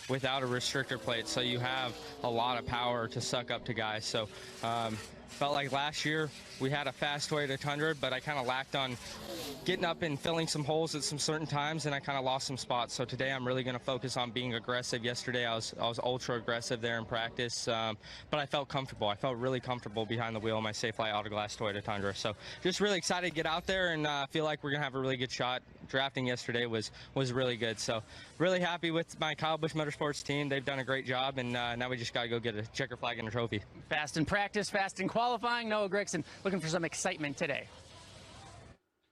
without a restrictor plate, so you have a lot of power to suck up to guys. So felt like last year we had a fast way to 800, but I kind of lacked on getting up and filling some holes at some certain times, and I kind of lost some spots. So today I'm really going to focus on being aggressive. Yesterday I was ultra aggressive there in practice, but I felt comfortable. I felt really comfortable behind the wheel of my Safelite Autoglass Toyota Tundra. So just really excited to get out there, and feel like we're going to have a really good shot. Drafting yesterday was really good. So really happy with my Kyle Busch Motorsports team. They've done a great job, and now we just got to go get a checker flag and a trophy. Fast in practice, fast in qualifying. Noah Gragson looking for some excitement today.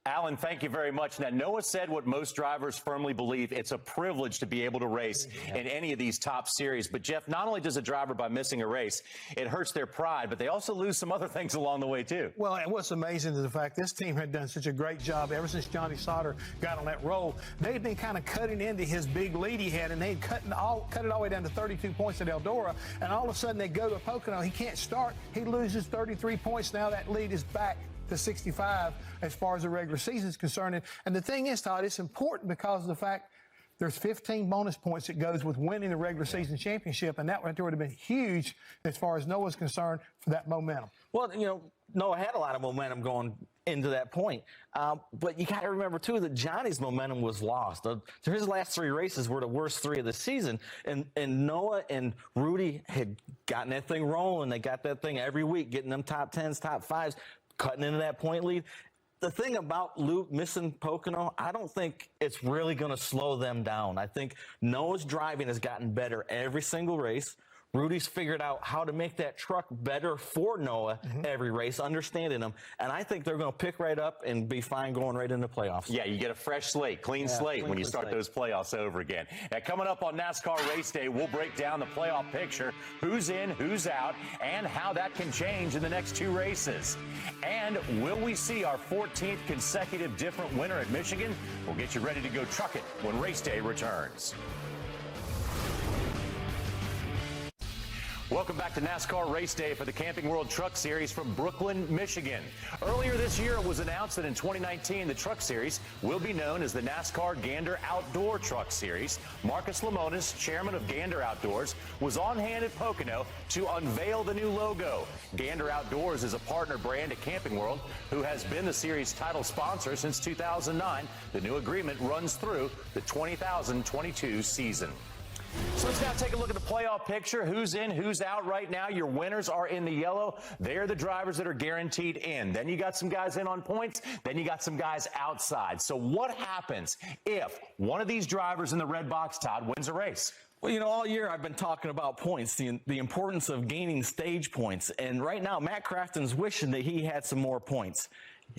Alan, thank you very much. Now, Noah said what most drivers firmly believe. It's a privilege to be able to race in any of these top series. But, Jeff, not only does a driver, by missing a race, it hurts their pride, but they also lose some other things along the way, too. Well, and what's amazing is the fact this team had done such a great job ever since Johnny Sauter got on that roll. They'd been kind of cutting into his big lead he had, and they'd cut it all the way down to 32 points at Eldora. And all of a sudden, they go to Pocono. He can't start. He loses 33 points. Now that lead is back to 65 as far as the regular season is concerned. And the thing is, Todd, it's important because of the fact there's 15 bonus points that goes with winning the regular season championship, and that right there would have been huge as far as Noah's concerned for that momentum. Well, you know, Noah had a lot of momentum going into that point. But you got to remember, too, that Johnny's momentum was lost. His last three races were the worst three of the season. And Noah and Rudy had gotten that thing rolling. They got that thing every week, getting them top 10s, top 5s, cutting into that point lead. The thing about Luke missing Pocono, I don't think it's really going to slow them down. I think Noah's driving has gotten better every single race. Rudy's figured out how to make that truck better for Noah every race, understanding him. And I think they're going to pick right up and be fine going right into playoffs. Yeah, you get a fresh slate, clean slate when you start those playoffs over again. Now, coming up on NASCAR Race Day, we'll break down the playoff picture, who's in, who's out, and how that can change in the next two races. And will we see our 14th consecutive different winner at Michigan? We'll get you ready to go truck it when Race Day returns. Welcome back to NASCAR Race Day for the Camping World Truck Series from Brooklyn, Michigan. Earlier this year, it was announced that in 2019, the Truck Series will be known as the NASCAR Gander Outdoor Truck Series. Marcus Lemonis, chairman of Gander Outdoors, was on hand at Pocono to unveil the new logo. Gander Outdoors is a partner brand at Camping World, who has been the series' title sponsor since 2009. The new agreement runs through the 2022 season. So let's now take a look at the playoff picture. Who's in, who's out right now. Your winners are in the yellow. They're the drivers that are guaranteed in. Then you got some guys in on points. Then you got some guys outside. So what happens if one of these drivers in the red box, Todd, wins a race? Well, you know, all year I've been talking about points, the importance of gaining stage points. And right now, Matt Crafton's wishing that he had some more points.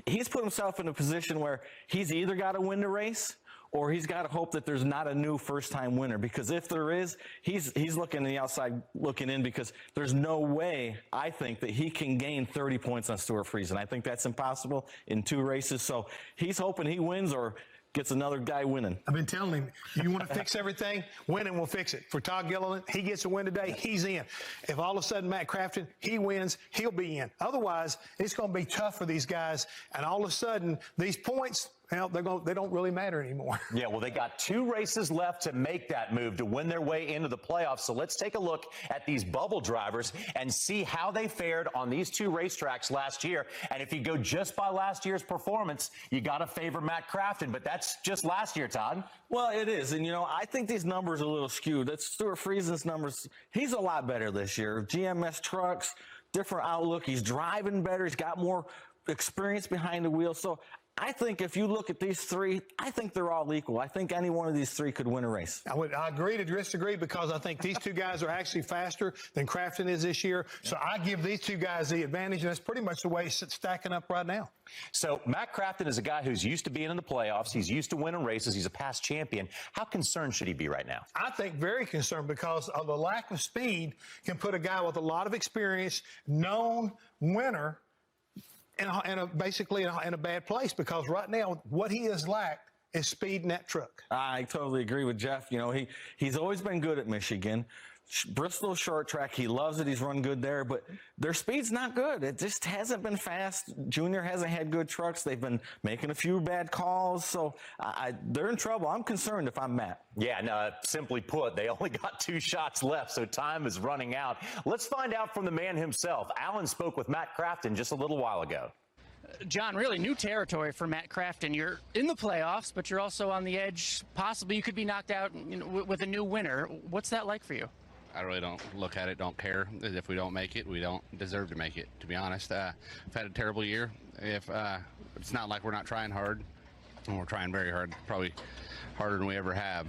He's put himself in a position where he's either got to win the race or he's got to hope that there's not a new first-time winner, because if there is, he's looking on the outside looking in, because there's no way, I think, that he can gain 30 points on Stuart Friesen. I think that's impossible in two races. So he's hoping he wins or gets another guy winning. I've been telling him, you want to fix everything, winning will fix it. For Todd Gilliland, he gets a win today, he's in. If all of a sudden Matt Crafton, he wins, he'll be in. Otherwise, it's going to be tough for these guys, and all of a sudden, these points, well, they don't really matter anymore. Yeah, well, they got two races left to make that move to win their way into the playoffs. So let's take a look at these bubble drivers and see how they fared on these two racetracks last year. And if you go just by last year's performance, you got to favor Matt Crafton. But that's just last year, Todd. Well, it is. And, you know, I think these numbers are a little skewed. That's Stuart Friesen's numbers. He's a lot better this year. GMS trucks, different outlook. He's driving better. He's got more experience behind the wheel. So I think if you look at these three, I think they're all equal. I think any one of these three could win a race. I agree to disagree, because I think these two guys are actually faster than Crafton is this year. So I give these two guys the advantage, and that's pretty much the way it's stacking up right now. So Matt Crafton is a guy who's used to being in the playoffs. He's used to winning races. He's a past champion. How concerned should he be right now? I think very concerned, because of the lack of speed can put a guy with a lot of experience, known winner, basically in a bad place, because right now what he has lacked is speed in that truck. I totally agree with Jeff. You know, he's always been good at Michigan. Bristol short track, he loves it. He's run good there, but their speed's not good. It just hasn't been fast. Junior hasn't had good trucks. They've been making a few bad calls, so they're in trouble. I'm concerned if I'm Matt. Yeah, no, simply put, they only got 2 shots left, so time is running out. Let's find out from the man himself. Alan spoke with Matt Crafton just a little while ago. John, really new territory for Matt Crafton. You're in the playoffs, but you're also on the edge. Possibly you could be knocked out, you know, with a new winner. What's that like for you? I really don't look at it, don't care. If we don't make it, we don't deserve to make it, to be honest. I've had a terrible year. If it's not like we're not trying hard, and we're trying very hard, probably harder than we ever have.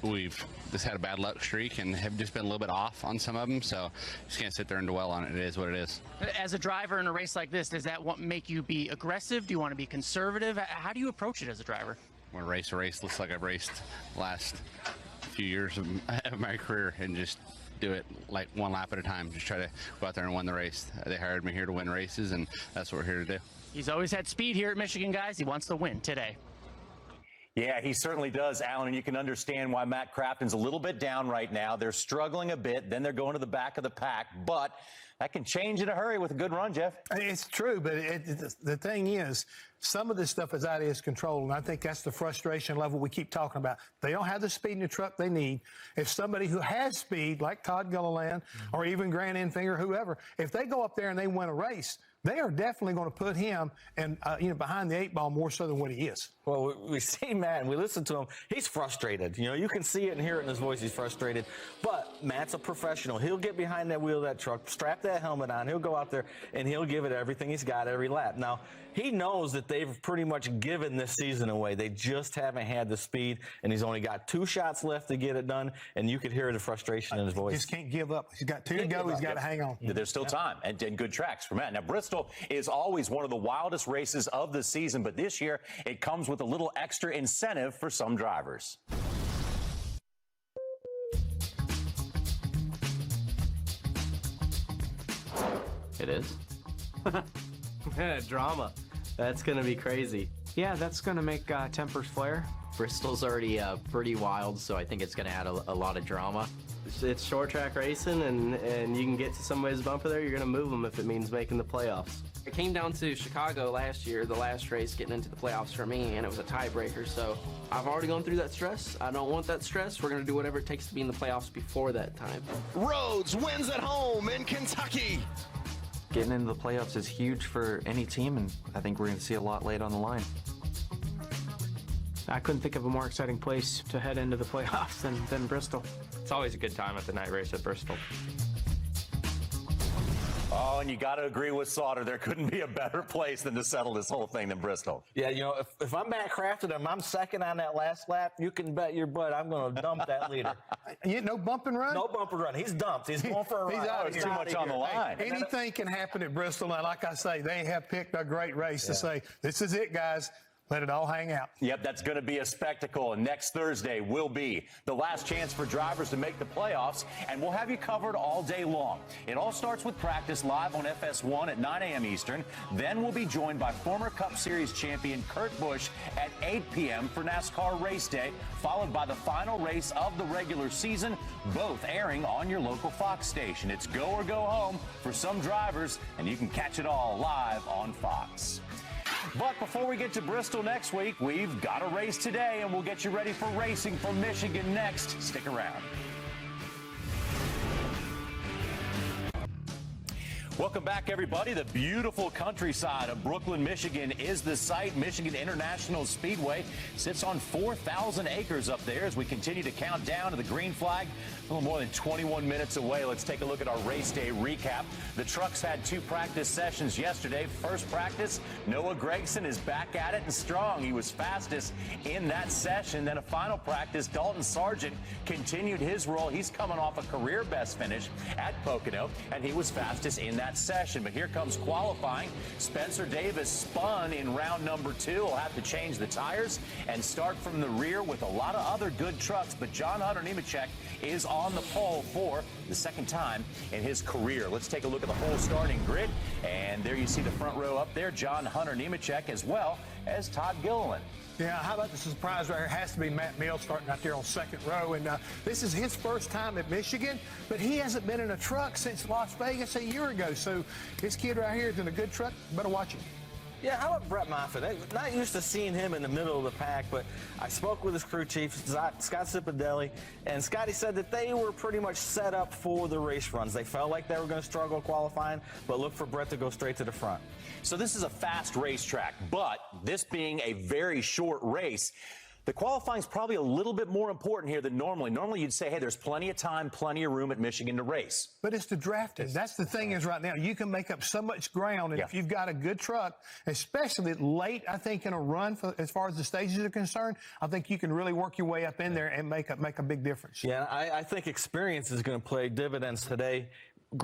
We've just had a bad luck streak and have just been a little bit off on some of them, so just can't sit there and dwell on it. It is what it is. As a driver in a race like this, does that make you be aggressive? Do you want to be conservative? How do you approach it as a driver? I want to race a race looks like I've raced last few years of my career and just do it like one lap at a time. Just try to go out there and win the race. They hired me here to win races, and that's what we're here to do. He's always had speed here at Michigan, guys. He wants to win today. Yeah, he certainly does, Alan, and you can understand why Matt Crafton's a little bit down right now. They're struggling a bit, then they're going to the back of the pack, but that can change in a hurry with a good run, Jeff. It's true, but the thing is, some of this stuff is out of his control, and I think that's the frustration level we keep talking about. They don't have the speed in the truck they need. If somebody who has speed, like Todd Gilliland or even Grant Enfinger, whoever, if they go up there and they win a race, they are definitely going to put him and behind the 8 ball more so than what he is. Well, we see Matt and we listen to him. He's frustrated. You know, you can see it and hear it in his voice. He's frustrated. But Matt's a professional. He'll get behind that wheel of that truck, strap that helmet on. He'll go out there and he'll give it everything he's got every lap. Now, he knows that they've pretty much given this season away. They just haven't had the speed, and he's only got 2 shots left to get it done, and you could hear the frustration in his voice. He just can't give up. He's got 2 to go. He's got to hang on. There's still time and good tracks for Matt. Now, Bristol is always one of the wildest races of the season, but this year it comes with a little extra incentive for some drivers. It is. Drama. That's going to be crazy. Yeah, that's going to make tempers flare. Bristol's already pretty wild, so I think it's going to add a lot of drama. It's short track racing, and you can get to somebody's bumper there, you're going to move them if it means making the playoffs. I came down to Chicago last year, the last race getting into the playoffs for me, and it was a tiebreaker, so I've already gone through that stress. I don't want that stress. We're going to do whatever it takes to be in the playoffs before that time. Rhodes wins at home in Kentucky. Getting into the playoffs is huge for any team, and I think we're going to see a lot laid on the line. I couldn't think of a more exciting place to head into the playoffs than Bristol. It's always a good time at the night race at Bristol. Oh, and you got to agree with Sauter. There couldn't be a better place than to settle this whole thing than Bristol. Yeah, you know, if I'm Matt Crafton and I'm second on that last lap, you can bet your butt I'm going to dump that leader. No bump and run? No bump and run. He's dumped. He's going for a ride. He's out. It's too much on the line. Hey, anything can happen at Bristol, and like I say, they have picked a great race to say, this is it, guys. Let it all hang out. Yep, that's going to be a spectacle. And next Thursday will be the last chance for drivers to make the playoffs, and we'll have you covered all day long. It all starts with practice live on FS1 at 9 a.m. Eastern. Then we'll be joined by former Cup Series champion Kurt Busch at 8 p.m. for NASCAR Race Day, followed by the final race of the regular season, both airing on your local Fox station. It's go or go home for some drivers, and you can catch it all live on Fox. But before we get to Bristol next week, we've got a race today, and we'll get you ready for racing from Michigan next. Stick around. Welcome back, everybody. The beautiful countryside of Brooklyn, Michigan is the site. Michigan International Speedway sits on 4,000 acres up there as we continue to count down to the green flag. A little more than 21 minutes away. Let's take a look at our race day recap. The trucks had 2 practice sessions yesterday. First practice, Noah Gragson is back at it and strong. He was fastest in that session. Then a final practice, Dalton Sargent continued his role. He's coming off a career best finish at Pocono, and he was fastest in that session. But here comes qualifying. Spencer Davis spun in round number 2. He'll have to change the tires and start from the rear with a lot of other good trucks. But John Hunter Nemechek is on the pole for the second time in his career. Let's take a look at the whole starting grid. And there you see the front row up there, John Hunter Nemechek, as well as Todd Gilliland. Yeah, how about the surprise right here? Has to be Matt Mills starting out there on second row. And this is his first time at Michigan, but he hasn't been in a truck since Las Vegas a year ago. So this kid right here is in a good truck. Better watch him. Yeah, how about Brett Moffitt? Not used to seeing him in the middle of the pack, but I spoke with his crew chief, Scott Cipodelli, and Scotty said that they were pretty much set up for the race runs. They felt like they were going to struggle qualifying, but look for Brett to go straight to the front. So this is a fast racetrack, but this being a very short race, the qualifying is probably a little bit more important here than normally. Normally you'd say, hey, there's plenty of time, plenty of room at Michigan to race. But it's the drafting. That's the thing is right now, you can make up so much ground, and if you've got a good truck, especially late, I think, in a run as far as the stages are concerned, I think you can really work your way up in there and make a big difference. Yeah, I think experience is going to play dividends today.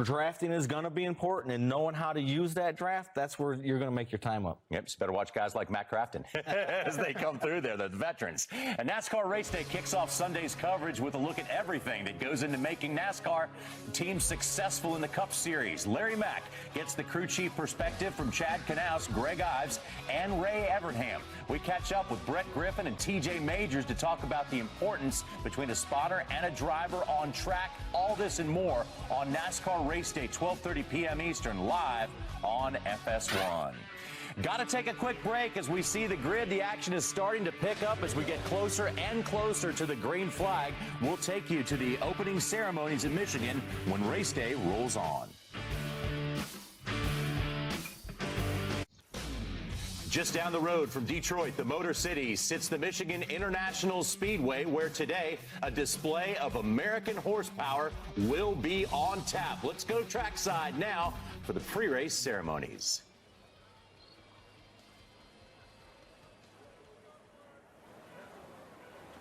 Drafting is going to be important, and knowing how to use that draft, that's where you're going to make your time up. Yep, just better watch guys like Matt Crafton as they come through there, the veterans. And NASCAR Race Day kicks off Sunday's coverage with a look at everything that goes into making NASCAR teams successful in the Cup Series. Larry Mack gets the crew chief perspective from Chad Knaus, Greg Ives, and Ray Evernham. We catch up with Brett Griffin and TJ Majors to talk about the importance between a spotter and a driver on track. All this and more on NASCAR Race Day, 12:30 p.m. Eastern, live on FS1. Got to take a quick break as we see the grid. The action is starting to pick up as we get closer and closer to the green flag. We'll take you to the opening ceremonies in Michigan when Race Day rolls on. Just down the road from Detroit, the Motor City, sits the Michigan International Speedway, where today a display of American horsepower will be on tap. Let's go trackside now for the pre-race ceremonies.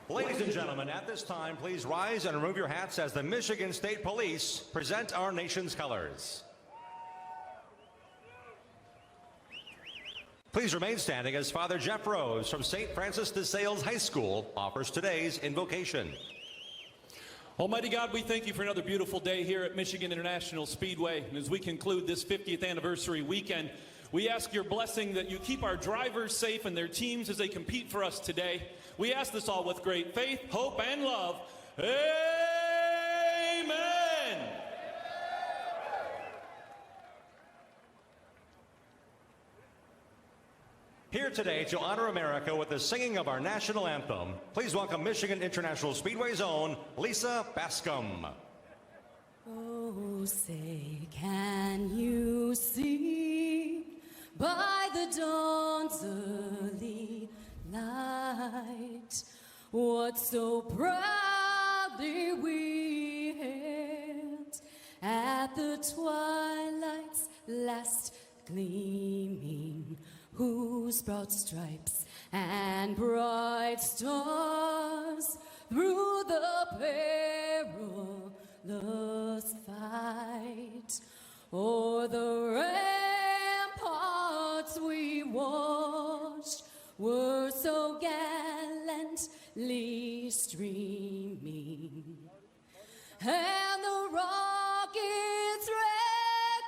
Ladies and gentlemen, at this time, please rise and remove your hats as the Michigan State Police present our nation's colors. Please remain standing as Father Jeff Rose from St. Francis de Sales High School offers today's invocation. Almighty God, we thank you for another beautiful day here at Michigan International Speedway. And as we conclude this 50th anniversary weekend, we ask your blessing that you keep our drivers safe and their teams as they compete for us today. We ask this all with great faith, hope, and love. Amen. Here today to honor America with the singing of our national anthem, please welcome Michigan International Speedway's own Lisa Bascom. Oh, say, can you see by the dawn's early light what so proudly we hailed at the twilight's last gleaming, whose broad stripes and bright stars through the perilous fight o'er the ramparts we watched were so gallantly streaming, and the rockets red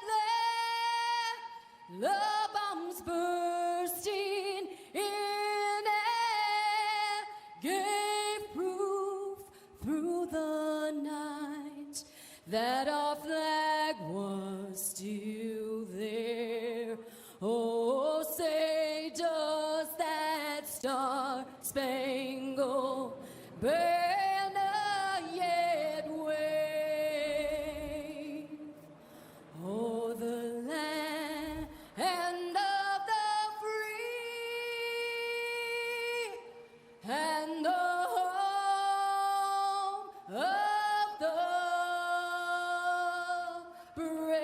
glare, the bombs bursting in air, gave proof through the night that our flag was still there. Oh, say, does that star-spangled banner yet wave o'er the land of the free and the home of the brave?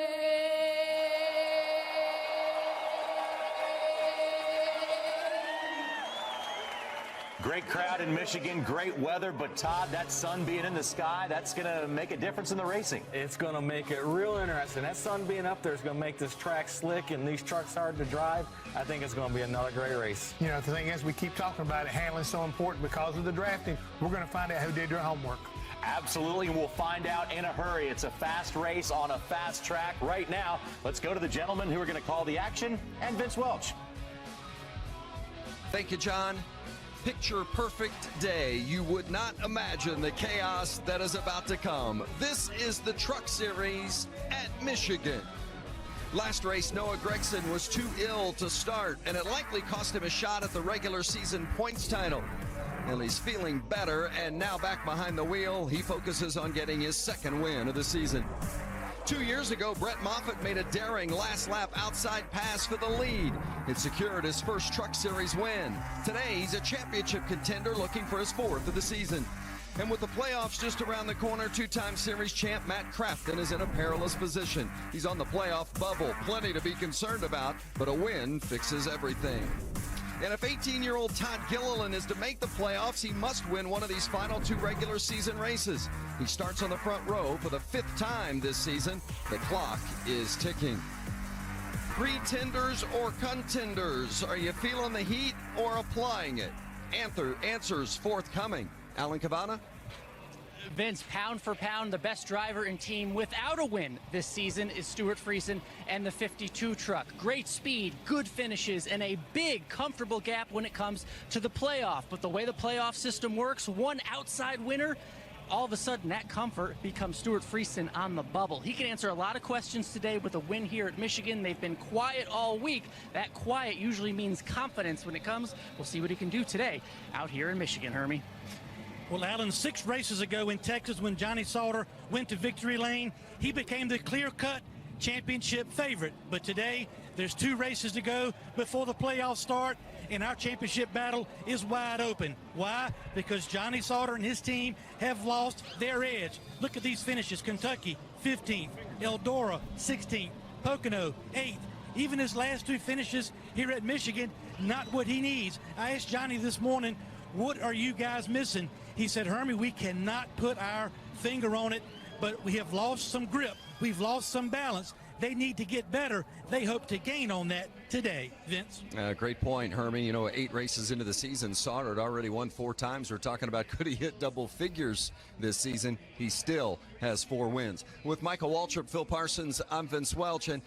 Great crowd in Michigan, great weather, but Todd, that sun being in the sky, that's going to make a difference in the racing. It's going to make it real interesting. That sun being up there is going to make this track slick and these trucks hard to drive. I think it's going to be another great race. You know, the thing is, we keep talking about it, handling's so important because of the drafting. We're going to find out who did their homework. Absolutely, and we'll find out in a hurry. It's a fast race on a fast track. Right now, let's go to the gentlemen who are going to call the action and Vince Welch. Thank you, John. picture-perfect day, you would not imagine the chaos that is about to come. This is the Truck Series at Michigan. Last race, Noah Gragson was too ill to start, and it likely cost him a shot at the regular season points title. Well, he's feeling better, and now back behind the wheel, he focuses on getting his second win of the season. 2 years ago, Brett Moffitt made a daring last lap outside pass for the lead. It secured his first Truck Series win. Today, he's a championship contender looking for his fourth of the season. And with the playoffs just around the corner, two-time series champ Matt Crafton is in a perilous position. He's on the playoff bubble, plenty to be concerned about, but a win fixes everything. And if 18-year-old Todd Gilliland is to make the playoffs, he must win one of these final two regular season races. He starts on the front row for the fifth time this season. The clock is ticking. Pretenders or contenders? Are you feeling the heat or applying it? Answers forthcoming. Alan Cavana? Vince, pound for pound, the best driver and team without a win this season is Stuart Friesen and the 52 truck. Great speed, good finishes, and a big, comfortable gap when it comes to the playoff. But the way the playoff system works, one outside winner, all of a sudden that comfort becomes Stuart Friesen on the bubble. He can answer a lot of questions today with a win here at Michigan. They've been quiet all week. That quiet usually means confidence when it comes. We'll see what he can do today out here in Michigan, Hermie. Well, Alan, 6 races ago in Texas when Johnny Sauter went to victory lane, he became the clear-cut championship favorite. But today, there's 2 races to go before the playoffs start, and our championship battle is wide open. Why? Because Johnny Sauter and his team have lost their edge. Look at these finishes. Kentucky, 15th. Eldora, 16th. Pocono, 8th. Even his last 2 finishes here at Michigan, not what he needs. I asked Johnny this morning, what are you guys missing? He said, Hermie, we cannot put our finger on it, but we have lost some grip. We've lost some balance. They need to get better. They hope to gain on that today. Vince? Great point, Hermie. 8 races into the season, Sauter had already won 4 times. We're talking about could he hit double figures this season? He still has 4 wins. With Michael Waltrip, Phil Parsons, I'm Vince Welch. And,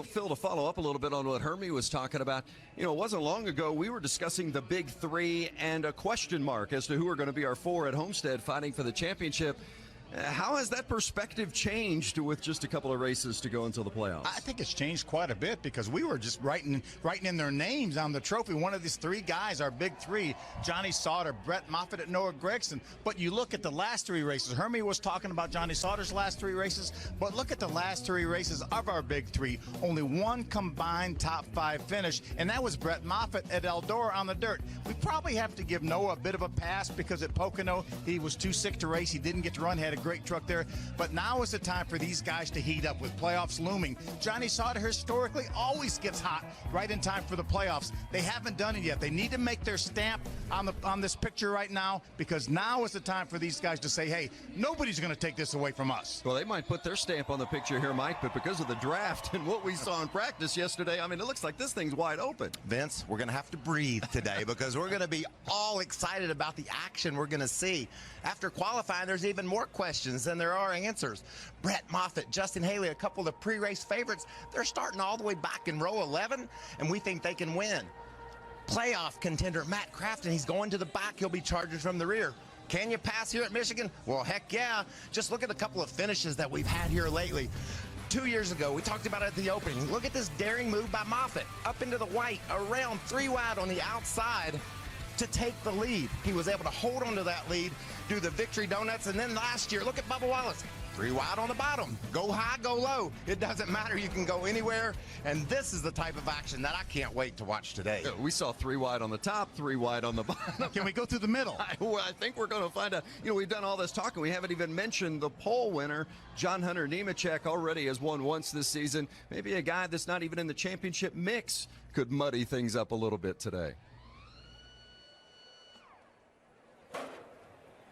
Phil, to follow up a little bit on what Hermie was talking about, it wasn't long ago we were discussing the big 3 and a question mark as to who are going to be our 4 at Homestead fighting for the championship. How has that perspective changed with just a couple of races to go until the playoffs? I think it's changed quite a bit because we were just writing in their names on the trophy. One of these 3 guys, our big 3, Johnny Sauter, Brett Moffitt, and Noah Gragson. But you look at the last 3 races. Hermie was talking about Johnny Sauter's last 3 races, but look at the last 3 races of our big 3. Only one combined top 5 finish, and that was Brett Moffitt at Eldora on the dirt. We probably have to give Noah a bit of a pass because at Pocono, he was too sick to race. He didn't get to run, had a great truck there, but now is the time for these guys to heat up with playoffs looming. Johnny Sauter historically always gets hot right in time for the playoffs. They haven't done it yet. They need to make their stamp on this picture right now because now is the time for these guys to say, hey, nobody's going to take this away from us. Well, they might put their stamp on the picture here, Mike, but because of the draft and what we saw in practice yesterday, it looks like this thing's wide open. Vince, we're going to have to breathe today because we're going to be all excited about the action we're going to see. After qualifying, there's even more questions than there are answers. Brett Moffitt, Justin Haley, a couple of the pre-race favorites, they're starting all the way back in row 11, and we think they can win. Playoff contender Matt Crafton, he's going to the back. He'll be charging from the rear. Can you pass here at Michigan? Well, heck yeah. Just look at a couple of finishes that we've had here lately. 2 years ago, we talked about it at the opening. Look at this daring move by Moffitt. Up into the white, around 3 wide on the outside to take the lead. He was able to hold onto that lead, do the victory donuts, and then last year, look at Bubba Wallace. 3 wide on the bottom. Go high, go low. It doesn't matter. You can go anywhere. And this is the type of action that I can't wait to watch today. We saw 3 wide on the top, 3 wide on the bottom. Can we go through the middle? I think we're going to find out. We've done all this talking. We haven't even mentioned the pole winner. John Hunter Nemechek already has won once this season. Maybe a guy that's not even in the championship mix could muddy things up a little bit today.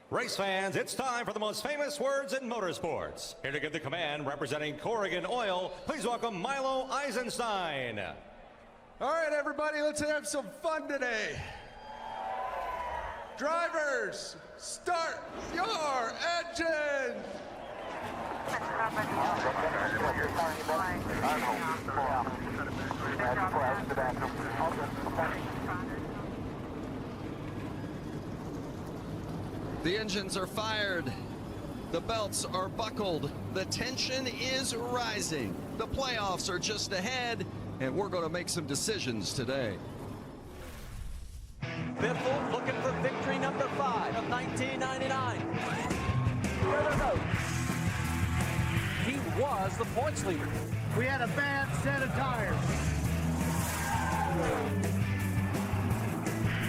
Race fans, it's time for the most famous words in motorsports. Here to give the command, representing Corrigan Oil, please welcome Milo Eisenstein. All right, everybody, let's have some fun today. Drivers, start your engine. The engines are fired. The belts are buckled. The tension is rising. The playoffs are just ahead, and we're going to make some decisions today. Biffle looking for victory number 5 of 1999. He was the points leader. We had a bad set of tires.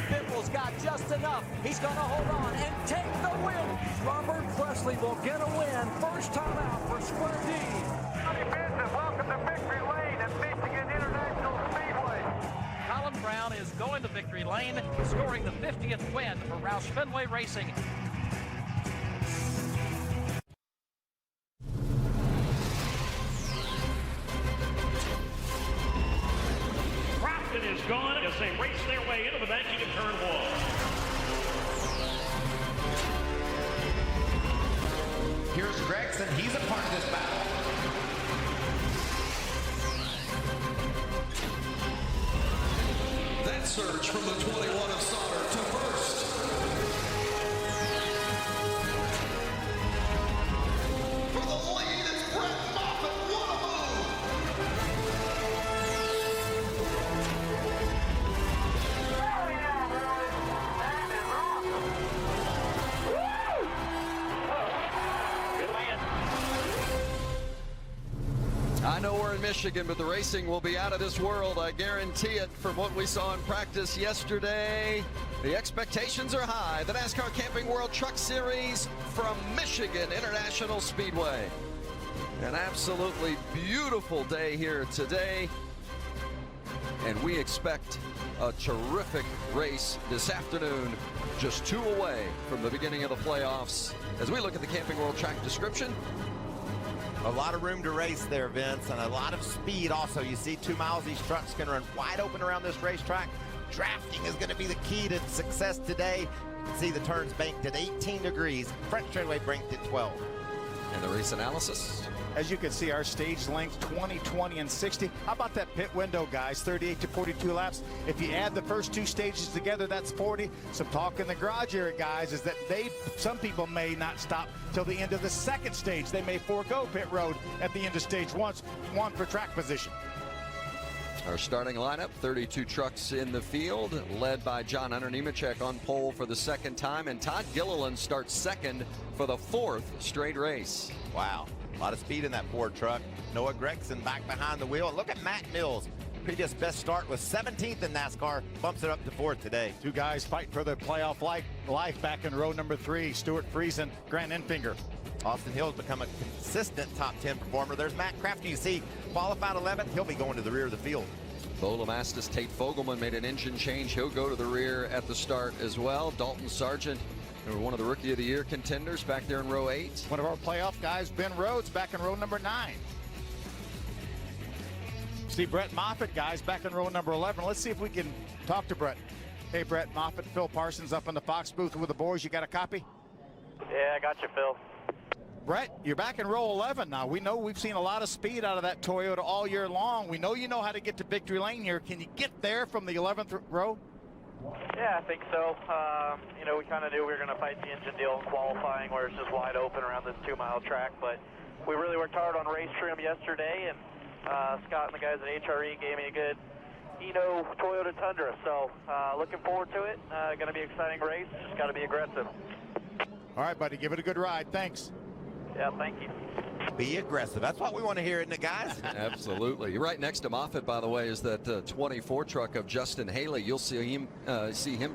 Biffle's got just enough. He's going to hold on and take the win. Robert Presley will get a win. First time out for Square D. Johnny Benson, welcome to Victory Lane at Michigan International Speedway. Colin Brown is going to victory lane, scoring the 50th win for Roush Fenway Racing. Crofton is gone as they race their way into the banking of turn 1. Here's Gregson. He's a part of this battle. That surge from the 21 of Sauter to first. For the lead, it's Brett Moffitt. What a I know we're in Michigan, but the racing will be out of this world. I guarantee it from what we saw in practice yesterday. The expectations are high. The NASCAR Camping World Truck Series from Michigan International Speedway. An absolutely beautiful day here today. And we expect a terrific race this afternoon, just 2 away from the beginning of the playoffs. As we look at the Camping World track description, a lot of room to race there, Vince, and a lot of speed also. You see 2 miles, these trucks can run wide open around this racetrack. Drafting is going to be the key to success today. You can see the turns banked at 18 degrees, front straightaway banked at 12. And the race analysis. As you can see, our stage length 20, 20, and 60. How about that pit window, guys? 38 to 42 laps. If you add the first 2 stages together, that's 40. Some talk in the garage area, guys, is that some people may not stop till the end of the second stage. They may forego pit road at the end of stage 1 for track position. Our starting lineup, 32 trucks in the field, led by John Hunter Nemechek on pole for the second time, and Todd Gilliland starts second for the 4th straight race. Wow. A lot of speed in that Ford truck. Noah Gregson back behind the wheel. And look at Matt Mills. Previous best start was 17th in NASCAR. Bumps it up to 4th today. 2 guys fighting for their playoff life back in row number 3. Stuart Friesen, Grant Enfinger. Austin Hill's become a consistent top 10 performer. There's Matt Crafton. You see, qualified 11th. He'll be going to the rear of the field. Bo Lamastis, Tate Fogelman made an engine change. He'll go to the rear at the start as well. Dalton Sargent, one of the Rookie of the Year contenders, back there in row 8. One of our playoff guys, Ben Rhodes, back in row number 9. See Brett Moffitt, guys, back in row number 11. Let's see if we can talk to Brett. Hey, Brett Moffitt, Phil Parsons up in the Fox booth with the boys. You got a copy? Yeah, I got you, Phil. Brett, you're back in row 11 now. We know we've seen a lot of speed out of that Toyota all year long. We know you know how to get to victory lane here. Can you get there from the 11th row? Yeah, I think so. You know, we kind of knew we were going to fight the engine deal in qualifying where it's just wide open around this 2-mile track, but we really worked hard on race trim yesterday, and Scott and the guys at HRE gave me a good Eno Toyota Tundra, so looking forward to it. Going to be an exciting race, just got to be aggressive. All right, buddy, give it a good ride. Thanks. Yeah, thank you. Be aggressive. That's what we want to hear, isn't it, guys? Absolutely. Right next to Moffitt, by the way, is that 24 truck of Justin Haley. You'll see him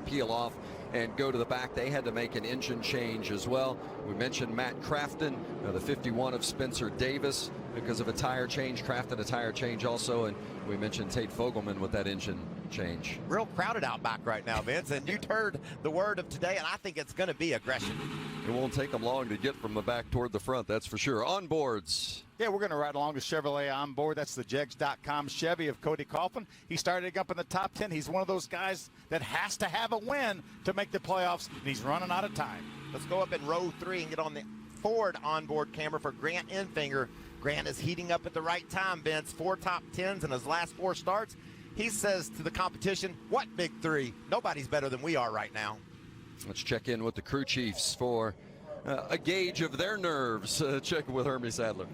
peel off and go to the back. They had to make an engine change as well. We mentioned Matt Crafton, the 51 of Spencer Davis, because of a tire change. Crafton a tire change also, and we mentioned Tate Fogelman with that engine change. Real crowded out back right now, Vince, and you heard the word of today, and I think it's going to be aggression. It won't take them long to get from the back toward the front, that's for sure. Onboards. Yeah, we're going to ride along with Chevrolet on board. That's the Jegs.com Chevy of Cody Kaufman. He started up in the top 10. He's one of those guys that has to have a win to make the playoffs, and he's running out of time. Let's go up in row 3 and get on the Ford onboard camera for Grant Enfinger. Grant is heating up at the right time, Vince. 4 top 10s in his last 4 starts. He says to the competition, what big 3? Nobody's better than we are right now. Let's check in with the crew chiefs for a gauge of their nerves. Check with Hermie Sadler.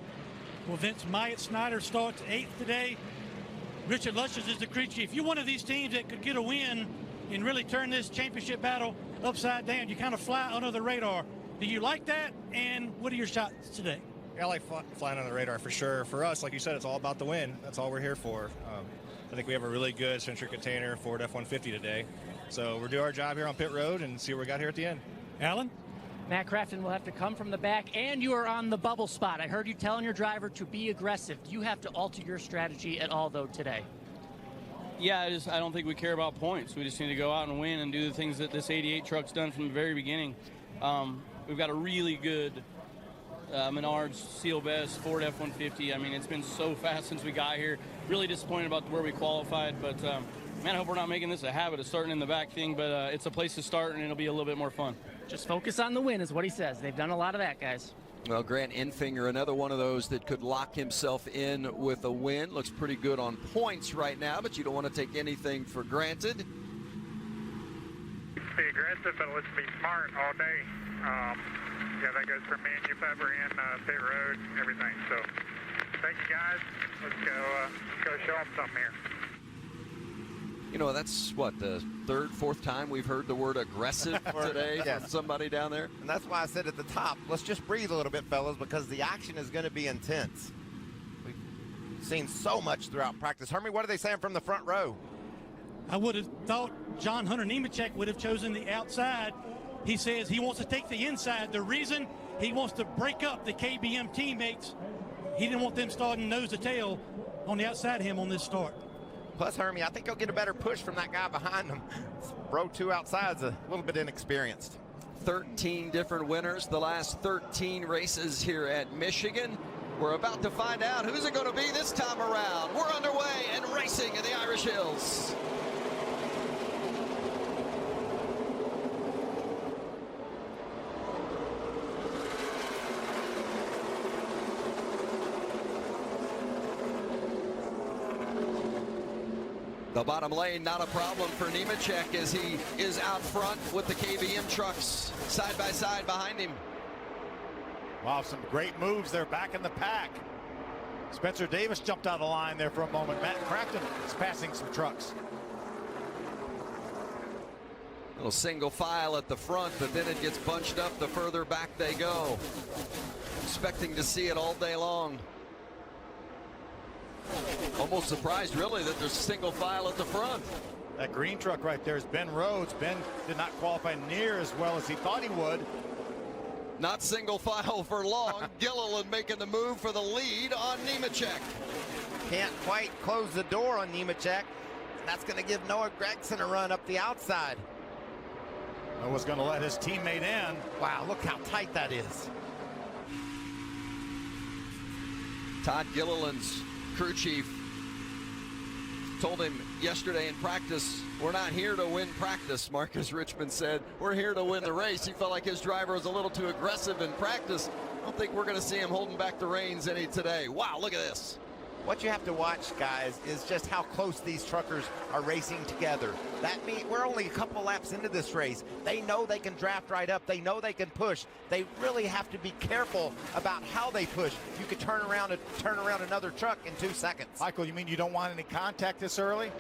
Well, Vince Myatt-Snyder starts 8th today. Richard Lushes is the crew chief. You're one of these teams that could get a win and really turn this championship battle upside down. You kind of fly under the radar. Do you like that? And what are your shots today? Yeah, I like flying on the radar for sure. For us, like you said, it's all about the win. That's all we're here for. I think we have a really good centric container Ford F-150 today. So we'll do our job here on pit road and see what we got here at the end. Alan? Matt Crafton will have to come from the back, and you are on the bubble spot. I heard you telling your driver to be aggressive. Do you have to alter your strategy at all, though, today? Yeah, I don't think we care about points. We just need to go out and win and do the things that this 88 truck's done from the very beginning. We've got a really good Menards Seal Best Ford F-150. I mean, it's been so fast since we got here. Really disappointed about where we qualified, but man, I hope we're not making this a habit of starting in the back thing, but it's a place to start, and it'll be a little bit more fun. Just focus on the win is what he says. They've done a lot of that, guys. Well, Grant Enfinger, another one of those that could lock himself in with a win. Looks pretty good on points right now, but you don't want to take anything for granted. Be aggressive, but let's be smart all day. Yeah, that goes for me and you, Pepper, and pit road and everything. So, thank you, guys. Let's go show them something here. You know, that's what, the third, fourth time we've heard the word aggressive today from somebody down there. And that's why I said at the top, let's just breathe a little bit, fellas, because the action is going to be intense. We've seen so much throughout practice. Hermie, what are they saying from the front row? I would have thought John Hunter Nemechek would have chosen the outside. He says he wants to take the inside. The reason he wants to break up the KBM teammates, he didn't want them starting nose to tail on the outside of him on this start. Plus, Hermie, I think he'll get a better push from that guy behind him. Row 2 outside's a little bit inexperienced. 13 different winners the last 13 races here at Michigan. We're about to find out who's it going to be this time around. We're underway and racing in the Irish Hills. The bottom lane, not a problem for Nemechek as he is out front with the KBM trucks side by side behind him. Wow, some great moves there back in the pack. Spencer Davis jumped out of the line there for a moment. Matt Crafton is passing some trucks. Little single file at the front, but then it gets bunched up the further back they go. Expecting to see it all day long. Almost surprised, really, that there's single file at the front. That green truck right there is Ben Rhodes. Ben did not qualify near as well as he thought he would. Not single file for long. Gilliland making the move for the lead on Nemechek. Can't quite close the door on Nemechek. That's going to give Noah Gregson a run up the outside. Noah's going to let his teammate in. Wow, look how tight that is. Todd Gilliland's crew chief told him yesterday in practice, we're not here to win practice. Marcus Richmond said, we're here to win the race. He felt like his driver was a little too aggressive in practice. I don't think we're going to see him holding back the reins any today. Wow, look at this. What you have to watch, guys, is just how close these truckers are racing together. That means we're only a couple laps into this race. They know they can draft right up. They know they can push. They really have to be careful about how they push. You could turn around another truck in 2 seconds. Michael, you mean you don't want any contact this early?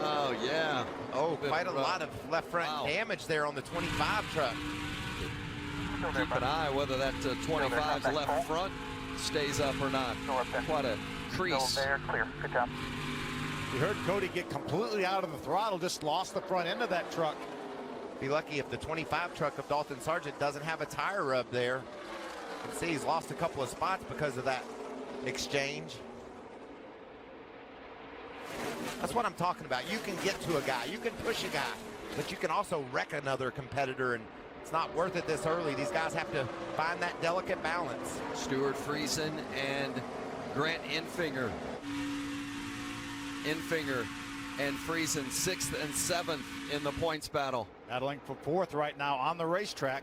Oh, yeah. Oh, quite a lot of left front damage there on the 25 truck. Keep an eye whether that 25's left front stays up or not. Quite a crease. There, clear. Good job. You heard Cody get completely out of the throttle, just lost the front end of that truck. Be lucky if the 25 truck of Dalton Sargent doesn't have a tire rub there. You can see he's lost a couple of spots because of that exchange. That's what I'm talking about. You can get to a guy, you can push a guy, but you can also wreck another competitor, and it's not worth it this early. These guys have to find that delicate balance. Stuart Friesen and Grant Enfinger. Enfinger and Friesen 6th and 7th in the points battle. Battling for 4th right now on the racetrack.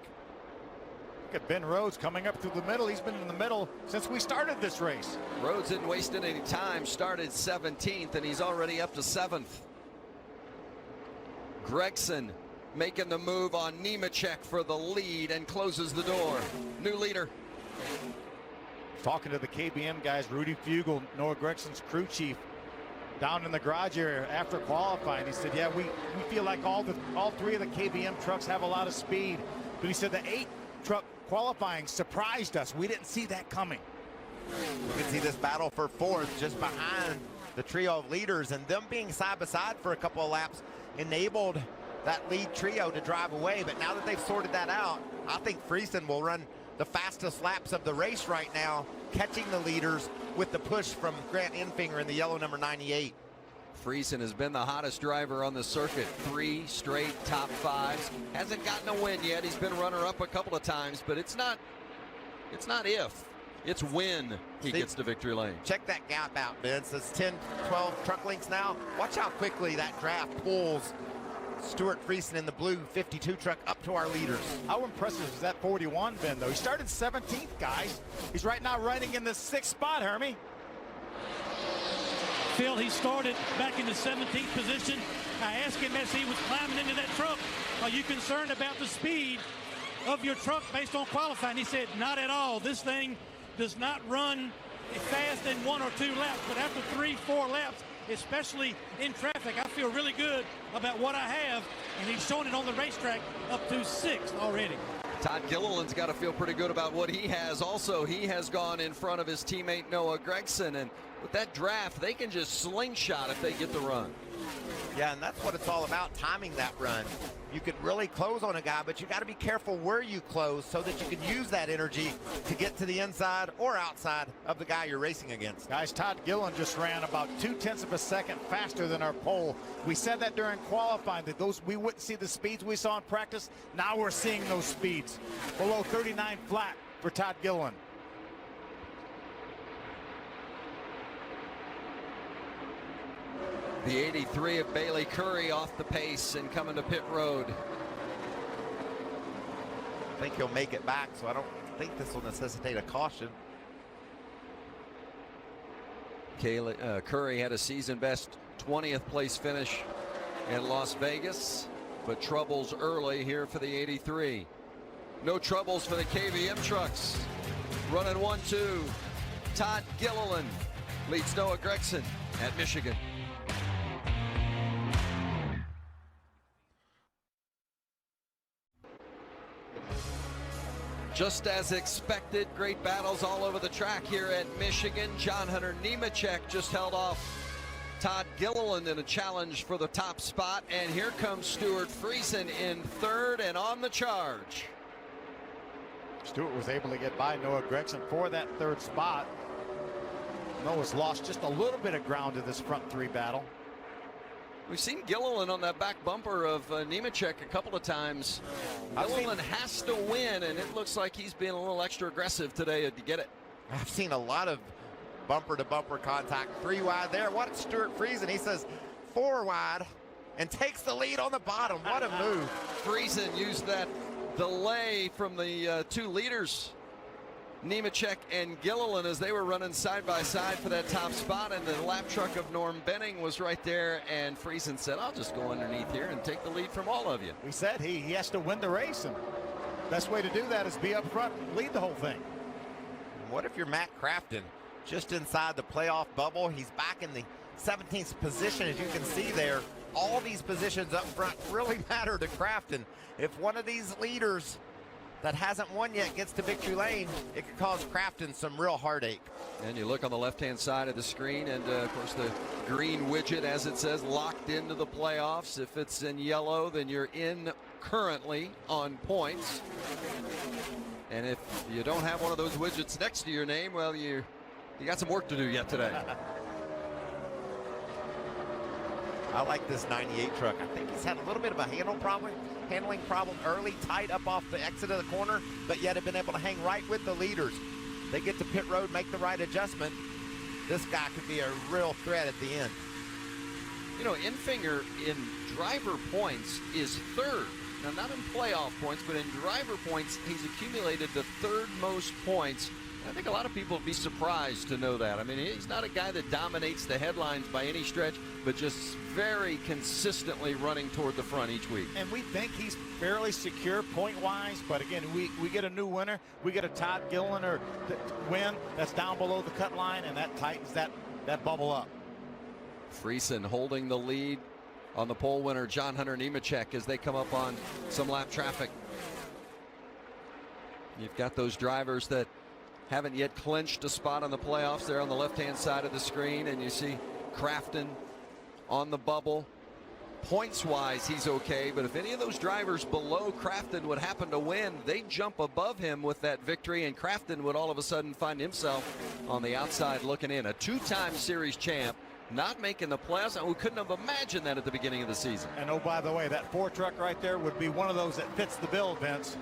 Look at Ben Rhodes coming up through the middle. He's been in the middle since we started this race. Rhodes didn't waste any time, started 17th, and he's already up to 7th. Gregson making the move on Nemechek for the lead and closes the door. New leader. Talking to the KBM guys, Rudy Fugel, Noah Gregson's crew chief, down in the garage area after qualifying. He said, yeah, we feel like all three of the KBM trucks have a lot of speed. But he said the 8 truck qualifying surprised us. We didn't see that coming. You can see this battle for 4th just behind the trio of leaders, and them being side by side for a couple of laps enabled that lead trio to drive away. But now that they've sorted that out, I think Friesen will run the fastest laps of the race right now, catching the leaders with the push from Grant Enfinger in the yellow number 98. Friesen has been the hottest driver on the circuit. 3 straight top 5s. Hasn't gotten a win yet. He's been runner-up a couple of times, but it's not if. It's when he gets to victory lane. Check that gap out, Vince. It's 10, 12 truck lengths now. Watch how quickly that draft pulls Stuart Friesen in the blue 52 truck up to our leaders. How impressive is that 41 been, though? He started 17th, guys. He's right now running in the 6th spot, Hermie. Phil, he started back in the 17th position. I asked him as he was climbing into that truck, are you concerned about the speed of your truck based on qualifying? He said, not at all. This thing does not run fast in 1 or 2 laps, but after 3, 4 laps, especially in traffic, I feel really good about what I have, and he's shown it on the racetrack up to 6th already. Todd Gilliland's got to feel pretty good about what he has. Also, he has gone in front of his teammate Noah Gregson, and with that draft, they can just slingshot if they get the run. Yeah, and that's what it's all about, timing that run. You could really close on a guy, but you got to be careful where you close so that you can use that energy to get to the inside or outside of the guy you're racing against. Guys, Todd Gilliland just ran about 0.2 of a second faster than our pole. We said that during qualifying, that we wouldn't see the speeds we saw in practice. Now we're seeing those speeds. Below 39 flat for Todd Gilliland. The 83 of Bailey Curry off the pace and coming to pit road. I think he'll make it back, so I don't think this will necessitate a caution. Curry had a season best 20th place finish in Las Vegas, but troubles early here for the 83. No troubles for the KVM trucks. Running 1-2. Todd Gilliland leads Noah Gregson at Michigan. Just as expected, great battles all over the track here at Michigan. John Hunter Nemechek just held off Todd Gilliland in a challenge for the top spot. And here comes Stuart Friesen in 3rd and on the charge. Stuart was able to get by Noah Gregson for that 3rd spot. Noah's lost just a little bit of ground in this front 3 battle. We've seen Gilliland on that back bumper of Nemechek a couple of times. Gilliland has to win, and it looks like he's being a little extra aggressive today to get it. I've seen a lot of bumper-to-bumper contact. 3 wide there. What Stuart Friesen? He says 4 wide and takes the lead on the bottom. What a move. Friesen used that delay from the 2 leaders, Nemechek and Gilliland, as they were running side by side for that top spot, and the lap truck of Norm Benning was right there, and Friesen said, I'll just go underneath here and take the lead from all of you. We said he has to win the race, and best way to do that is be up front and lead the whole thing. What if you're Matt Crafton just inside the playoff bubble? He's back in the 17th position, as you can see there. All these positions up front really matter to Crafton. If one of these leaders that hasn't won yet gets to victory lane, it could cause Crafton some real heartache. And you look on the left-hand side of the screen, and of course the green widget, as it says, locked into the playoffs. If it's in yellow, then you're in currently on points. And if you don't have one of those widgets next to your name, well, you got some work to do yet today. I like this 98 truck. I think he's had a little bit of a handling problem early, tight up off the exit of the corner, but yet have been able to hang right with the leaders. They get to pit road, make the right adjustment. This guy could be a real threat at the end. You know, Enfinger in driver points is 3rd. Now, not in playoff points, but in driver points, he's accumulated the 3rd most points I think a lot of people would be surprised to know that. I mean, he's not a guy that dominates the headlines by any stretch, but just very consistently running toward the front each week. And we think he's fairly secure point-wise, but again, we get a new winner. We get a Todd Gillen win that's down below the cut line, and that tightens that bubble up. Friesen holding the lead on the pole winner, John Hunter Nemechek, as they come up on some lap traffic. You've got those drivers that haven't yet clinched a spot on the playoffs there on the left-hand side of the screen, and you see Crafton on the bubble. Points-wise, he's okay, but if any of those drivers below Crafton would happen to win, they jump above him with that victory, and Crafton would all of a sudden find himself on the outside looking in. A two-time series champ, not making the playoffs. We couldn't have imagined that at the beginning of the season. And oh, by the way, that Ford truck right there would be one of those that fits the bill, Vince.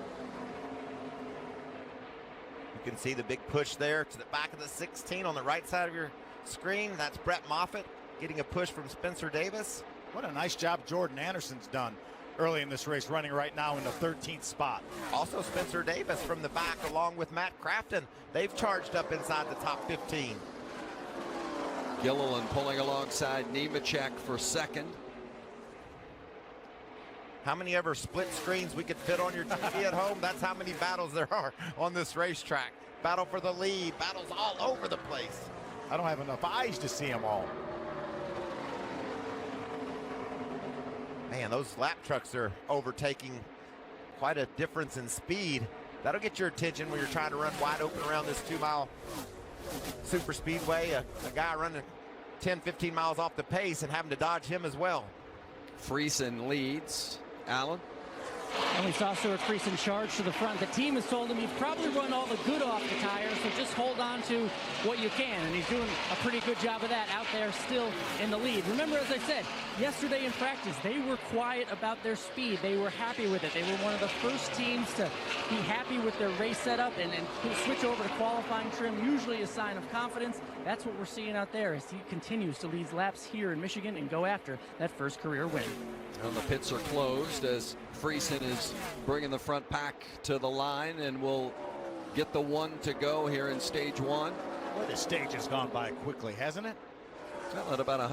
You can see the big push there to the back of the 16 on the right side of your screen. That's Brett Moffitt getting a push from Spencer Davis. What a nice job Jordan Anderson's done early in this race, running right now in the 13th spot. Also Spencer Davis from the back along with Matt Crafton. They've charged up inside the top 15. Gilliland pulling alongside Nemechek for second. How many ever split screens we could fit on your TV at home? That's how many battles there are on this racetrack. Battle for the lead, battles all over the place. I don't have enough eyes to see them all. Man, those lap trucks are overtaking quite a difference in speed. That'll get your attention when you're trying to run wide open around this 2-mile super speedway. A guy running 10, 15 miles off the pace and having to dodge him as well. Friesen leads. Alan? And we saw Stuart Friesen charge to the front. The team has told him you've probably run all the good off the tires, so just hold on to what you can. And he's doing a pretty good job of that out there still in the lead. Remember, as I said, yesterday in practice, they were quiet about their speed. They were happy with it. They were one of the first teams to be happy with their race setup and switch over to qualifying trim, usually a sign of confidence. That's what we're seeing out there as he continues to lead laps here in Michigan and go after that first career win. And the pits are closed as Friesen is bringing the front pack to the line and will get the one to go here in stage one. Well, this stage has gone by quickly, hasn't it? Well, at about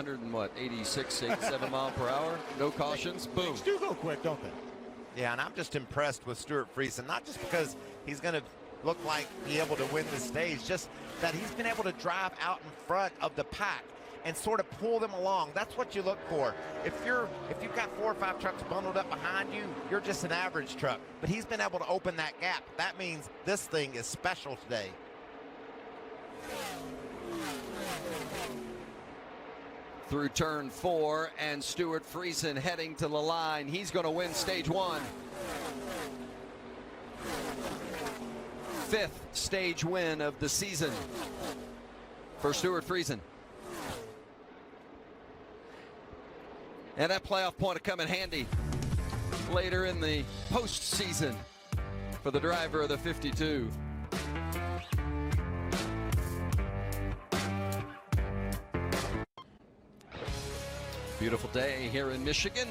86, 87 mile per hour. No cautions. Boom. Things do go quick, don't they? Yeah, and I'm just impressed with Stuart Friesen, not just because he's going to look like be able to win this stage, just that he's been able to drive out in front of the pack and sort of pull them along. That's what you look for. If you've got 4 or 5 trucks bundled up behind you, you're just an average truck. But he's been able to open that gap. That means this thing is special today. Through turn 4, and Stuart Friesen heading to the line. He's going to win stage 1. 5th stage win of the season for Stuart Friesen. And that playoff point will come in handy later in the postseason for the driver of the 52. Beautiful day here in Michigan.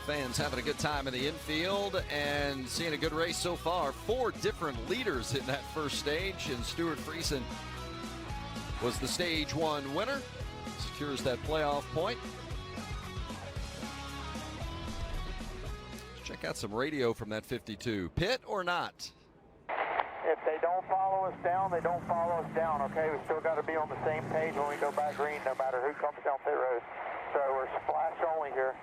Fans having a good time in the infield and seeing a good race so far. 4 different leaders in that first stage, and Stuart Friesen was the stage 1 winner. Secures that playoff point. Check out some radio from that 52. Pit or not? If they don't follow us down, they don't follow us down, okay? We still got to be on the same page when we go back green, no matter who comes down pit road. So we're splash only here.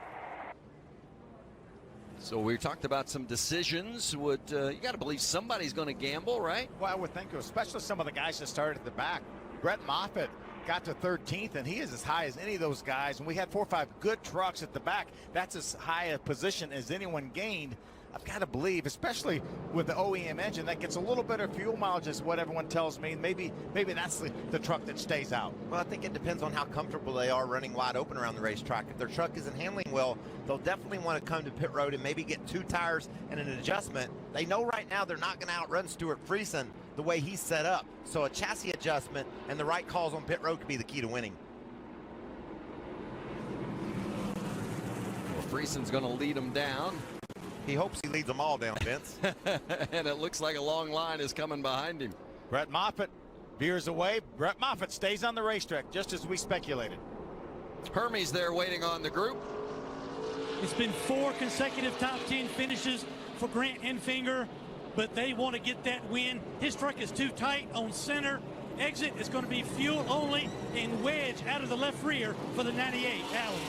So we talked about some decisions. You got to believe somebody's going to gamble, right? Well, I would think, especially some of the guys that started at the back. Brett Moffitt got to 13th, and he is as high as any of those guys. And we had 4 or 5 good trucks at the back. That's as high a position as anyone gained. I've got to believe, especially with the OEM engine, that gets a little bit of fuel mileage is what everyone tells me. Maybe that's the truck that stays out. Well, I think it depends on how comfortable they are running wide open around the racetrack. If their truck isn't handling well, they'll definitely want to come to pit road and maybe get 2 tires and an adjustment. They know right now they're not going to outrun Stuart Friesen the way he's set up. So a chassis adjustment and the right calls on pit road could be the key to winning. Well, Friesen's going to lead them down. He hopes he leads them all down, Vince. And it looks like a long line is coming behind him. Brett Moffitt veers away. Brett Moffitt stays on the racetrack, just as we speculated. Hermes there waiting on the group. It's been 4 consecutive top 10 finishes for Grant Enfinger, but they want to get that win. His truck is too tight on center. Exit is going to be fuel only and wedge out of the left rear for the 98. Allen.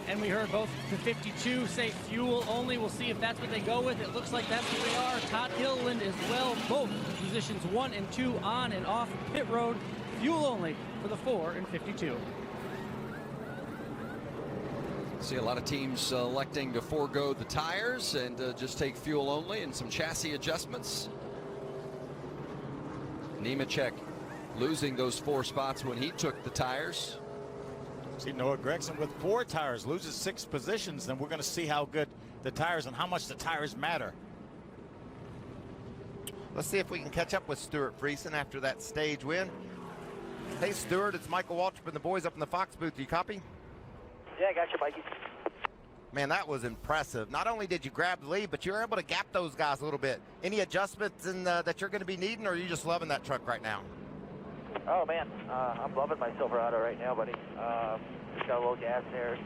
And we heard both the 52 say fuel only. We'll see if that's what they go with. It looks like that's what they are. Todd Gilliland as well. Both positions 1 and 2 on and off pit road. Fuel only for the 4 and 52. See a lot of teams electing to forego the tires and just take fuel only and some chassis adjustments. Nemechek losing those 4 spots when he took the tires. See Noah Gregson with 4 tires, loses 6 positions. Then we're going to see how good the tires and how much the tires matter. Let's see if we can catch up with Stuart Friesen after that stage win. Hey, Stuart, it's Michael Waltrip and the boys up in the Fox booth. Do you copy? Yeah, I got you, Mikey. Man, that was impressive. Not only did you grab the lead, but you were able to gap those guys a little bit. Any adjustments that you're going to be needing, or are you just loving that truck right now? Oh, man, I'm loving my Silverado right now, buddy. Just got a little gas there.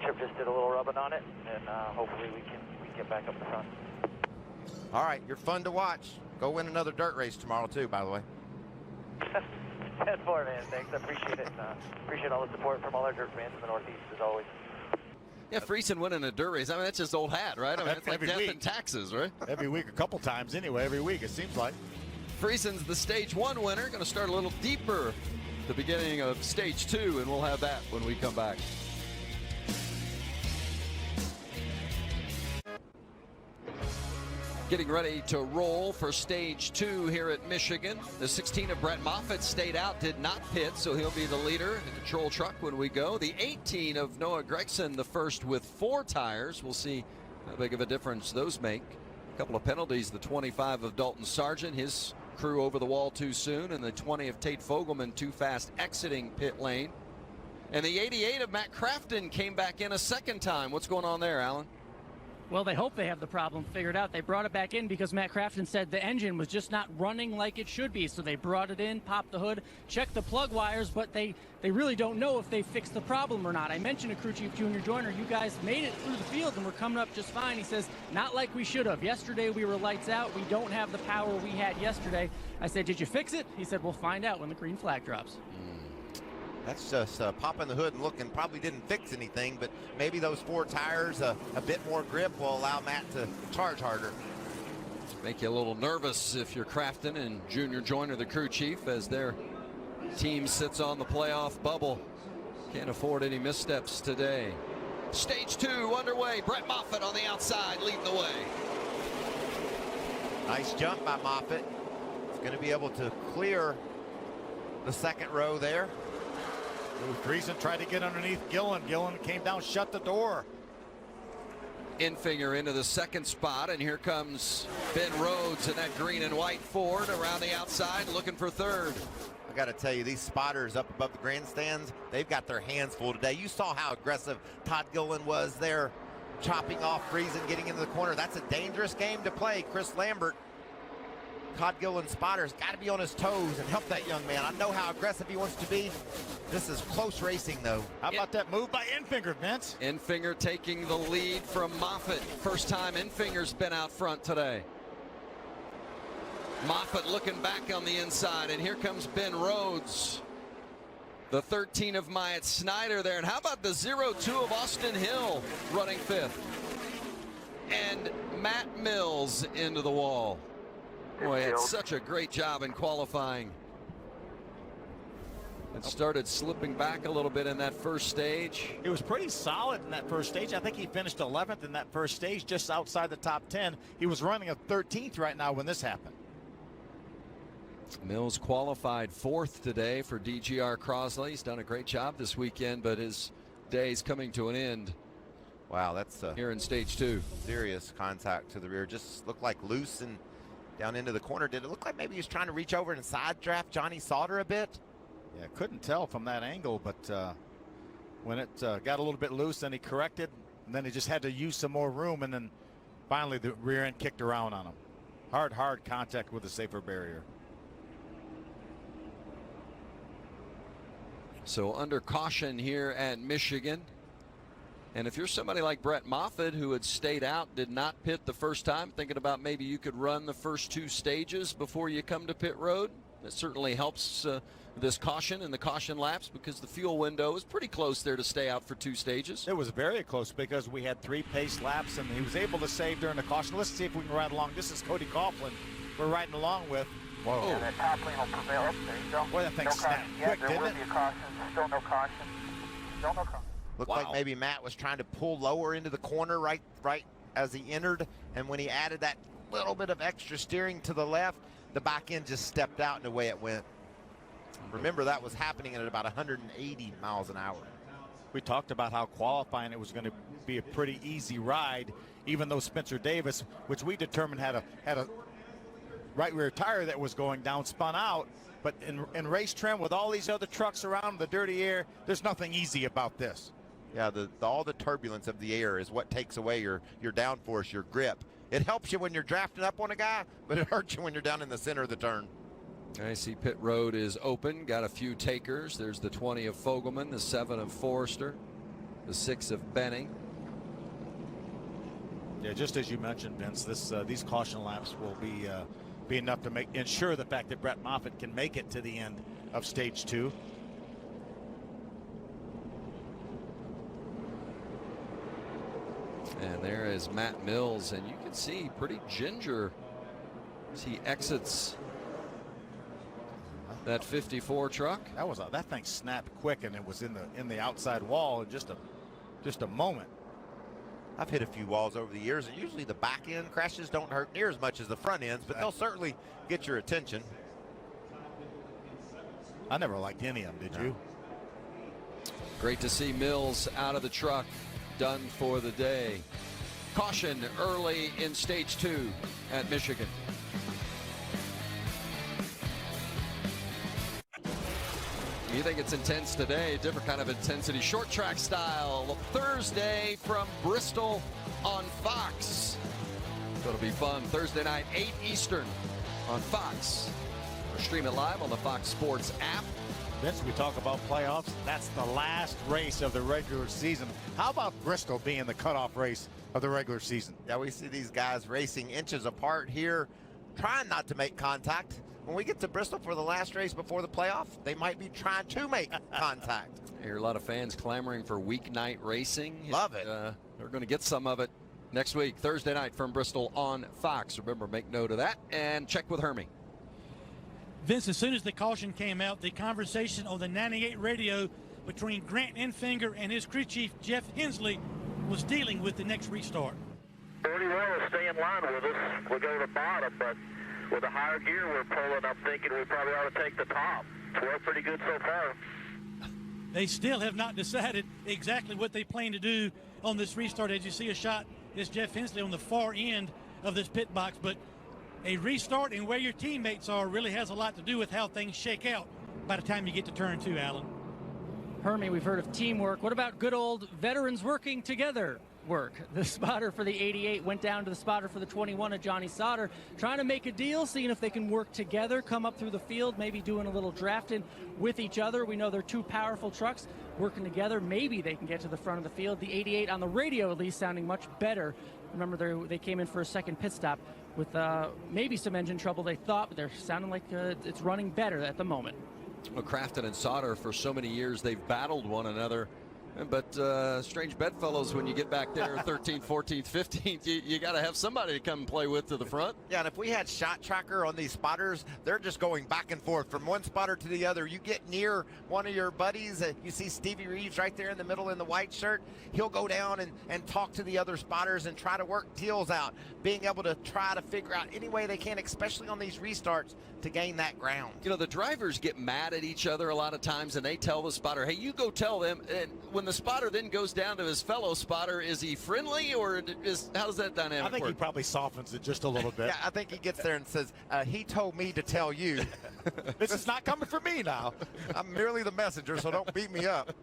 Chip just did a little rubbing on it, and hopefully we can get back up the front. All right, you're fun to watch. Go win another dirt race tomorrow, too, by the way. 10-4, man. Thanks. I appreciate it. Appreciate all the support from all our dirt fans in the Northeast, as always. Yeah, Friesen winning a dirt race. I mean, that's just old hat, right? I mean, it's like death and taxes, right? Every week, a couple times anyway. Every week, it seems like. Friesen's the Stage 1 winner. Going to start a little deeper at the beginning of Stage 2, and we'll have that when we come back. Getting ready to roll for Stage 2 here at Michigan. The 16 of Brett Moffitt stayed out, did not pit, so he'll be the leader in the control truck when we go. The 18 of Noah Gregson, the first with 4 tires. We'll see how big of a difference those make. A couple of penalties. The 25 of Dalton Sargent, his crew over the wall too soon, and the 20 of Tate Fogelman too fast exiting pit lane. And the 88 of Matt Crafton came back in a second time. What's going on there, Alan? Well, they hope they have the problem figured out. They brought it back in because Matt Crafton said the engine was just not running like it should be. So they brought it in, popped the hood, checked the plug wires, but they really don't know if they fixed the problem or not. I mentioned to Crew Chief Junior Joyner, you guys made it through the field and we're coming up just fine. He says, not like we should have. Yesterday we were lights out. We don't have the power we had yesterday. I said, did you fix it? He said, we'll find out when the green flag drops. That's just popping the hood and looking. Probably didn't fix anything, but maybe those 4 tires, a bit more grip will allow Matt to charge harder. Make you a little nervous if you're Crafton and Junior Joyner, the crew chief, as their team sits on the playoff bubble. Can't afford any missteps today. Stage 2 underway. Brett Moffitt on the outside leading the way. Nice jump by Moffitt. He's going to be able to clear the second row there. Friesen tried to get underneath Gillen. Gillen came down, shut the door. Enfinger into the second spot, and here comes Ben Rhodes in that green and white Ford around the outside looking for third. I got to tell you, these spotters up above the grandstands, they've got their hands full today. You saw how aggressive Todd Gillen was there, chopping off Friesen, getting into the corner. That's a dangerous game to play. Chris Lambert, Todd Gillen's spotter's got to be on his toes and help that young man. I know how aggressive he wants to be. This is close racing, though. How about that move by Enfinger, Vince? Enfinger taking the lead from Moffitt. First time Enfinger's been out front today. Moffitt looking back on the inside, and here comes Ben Rhodes. The 13 of Myatt Snyder there. And how about the 0-2 of Austin Hill running 5th? And Matt Mills into the wall. Boy, it's such a great job in qualifying. It started slipping back a little bit in that first stage. It was pretty solid in that first stage. I think he finished 11th in that first stage, just outside the top 10. He was running a 13th right now when this happened. Mills qualified 4th today for DGR Crosley. He's done a great job this weekend, but his day's coming to an end. Wow, that's here in stage 2. Serious contact to the rear. Just looked like loose and down into the corner. Did it look like maybe he was trying to reach over and side draft Johnny Sauter a bit? Yeah, couldn't tell from that angle, but when it got a little bit loose, then he corrected, and then he just had to use some more room, and then finally the rear end kicked around on him. Hard contact with a safer barrier. So under caution here at Michigan. And if you're somebody like Brett Moffitt, who had stayed out, did not pit the first time, thinking about maybe you could run the first 2 stages before you come to pit road, that certainly helps this caution and the caution laps, because the fuel window is pretty close there to stay out for 2 stages. It was very close because we had 3 pace laps, and he was able to save during the caution. Let's see if we can ride along. This is Cody Coughlin we're riding along with. Whoa. Yeah, that top lane will prevail. There you go. Boy, that thing no snapped caution. quick, there didn't will it? be a caution. Still no caution. Still no caution. Looked like maybe Matt was trying to pull lower into the corner right as he entered, and when he added that little bit of extra steering to the left, the back end just stepped out and away it went. Remember, that was happening at about 180 miles an hour. We talked about how qualifying it was going to be a pretty easy ride, even though Spencer Davis, which we determined had a right rear tire that was going down, spun out. But in race trim with all these other trucks around, the dirty air, there's nothing easy about this. Yeah, all the turbulence of the air is what takes away your downforce, your grip. It helps you when you're drafting up on a guy, but it hurts you when you're down in the center of the turn. I see pit road is open. Got a few takers. There's the 20 of Fogelman, the 7 of Forrester, the 6 of Benning. Yeah, just as you mentioned, Vince, these caution laps will be enough to ensure the fact that Brett Moffitt can make it to the end of stage 2. And there is Matt Mills, and you can see pretty ginger as he exits that 54 truck. That thing snapped quick, and it was in the outside wall in just a moment. I've hit a few walls over the years, and usually the back end crashes don't hurt near as much as the front ends, but they'll certainly get your attention. I never liked any of them, did you? Great to see Mills out of the truck, done for the day. Caution early in stage 2 at Michigan. You think it's intense today, different kind of intensity, short track style, Thursday from Bristol on Fox. It'll be fun. Thursday night, 8 Eastern on Fox. Or stream it live on the Fox Sports app. Vince, we talk about playoffs. That's the last race of the regular season. How about Bristol being the cutoff race of the regular season? Yeah, we see these guys racing inches apart here, trying not to make contact. When we get to Bristol for the last race before the playoff, they might be trying to make contact. I hear a lot of fans clamoring for weeknight racing. Love it. They're going to get some of it next week, Thursday night from Bristol on Fox. Remember, make note of that and check with Hermie. Vince, as soon as the caution came out, the conversation on the 98 radio between Grant Enfinger and his crew chief, Jeff Hensley, was dealing with the next restart. Pretty well to stay in line with us. We'll go to the bottom, but with the higher gear we're pulling, I'm thinking we probably ought to take the top. We're pretty good so far. They still have not decided exactly what they plan to do on this restart. As you see a shot, is Jeff Hensley on the far end of this pit box, but a restart and where your teammates are really has a lot to do with how things shake out by the time you get to turn 2, Alan. Hermie, we've heard of teamwork. What about good old veterans working together? The spotter for the 88 went down to the spotter for the 21 of Johnny Sauter, trying to make a deal, seeing if they can work together, come up through the field, maybe doing a little drafting with each other. We know they're 2 powerful trucks working together. Maybe they can get to the front of the field. The 88 on the radio, at least, sounding much better. Remember, they came in for a second pit stop with maybe some engine trouble, they thought, but they're sounding like it's running better at the moment. Well, Crafton and Sauter, for so many years, they've battled one another. But strange bedfellows, when you get back there 13th, 14th, 15th, you got to have somebody to come and play with to the front. Yeah, and if we had shot tracker on these spotters, they're just going back and forth from one spotter to the other. You get near one of your buddies, you see Stevie Reeves right there in the middle in the white shirt. He'll go down and talk to the other spotters and try to work deals out, being able to try to figure out any way they can, especially on these restarts, to gain that ground. You know, the drivers get mad at each other a lot of times, and they tell the spotter, hey, you go tell them. And when the spotter then goes down to his fellow spotter, is he friendly, or how's that dynamic work? I think he probably softens it just a little bit. Yeah, I think he gets there and says, he told me to tell you. This is not coming from me now. I'm merely the messenger, so don't beat me up.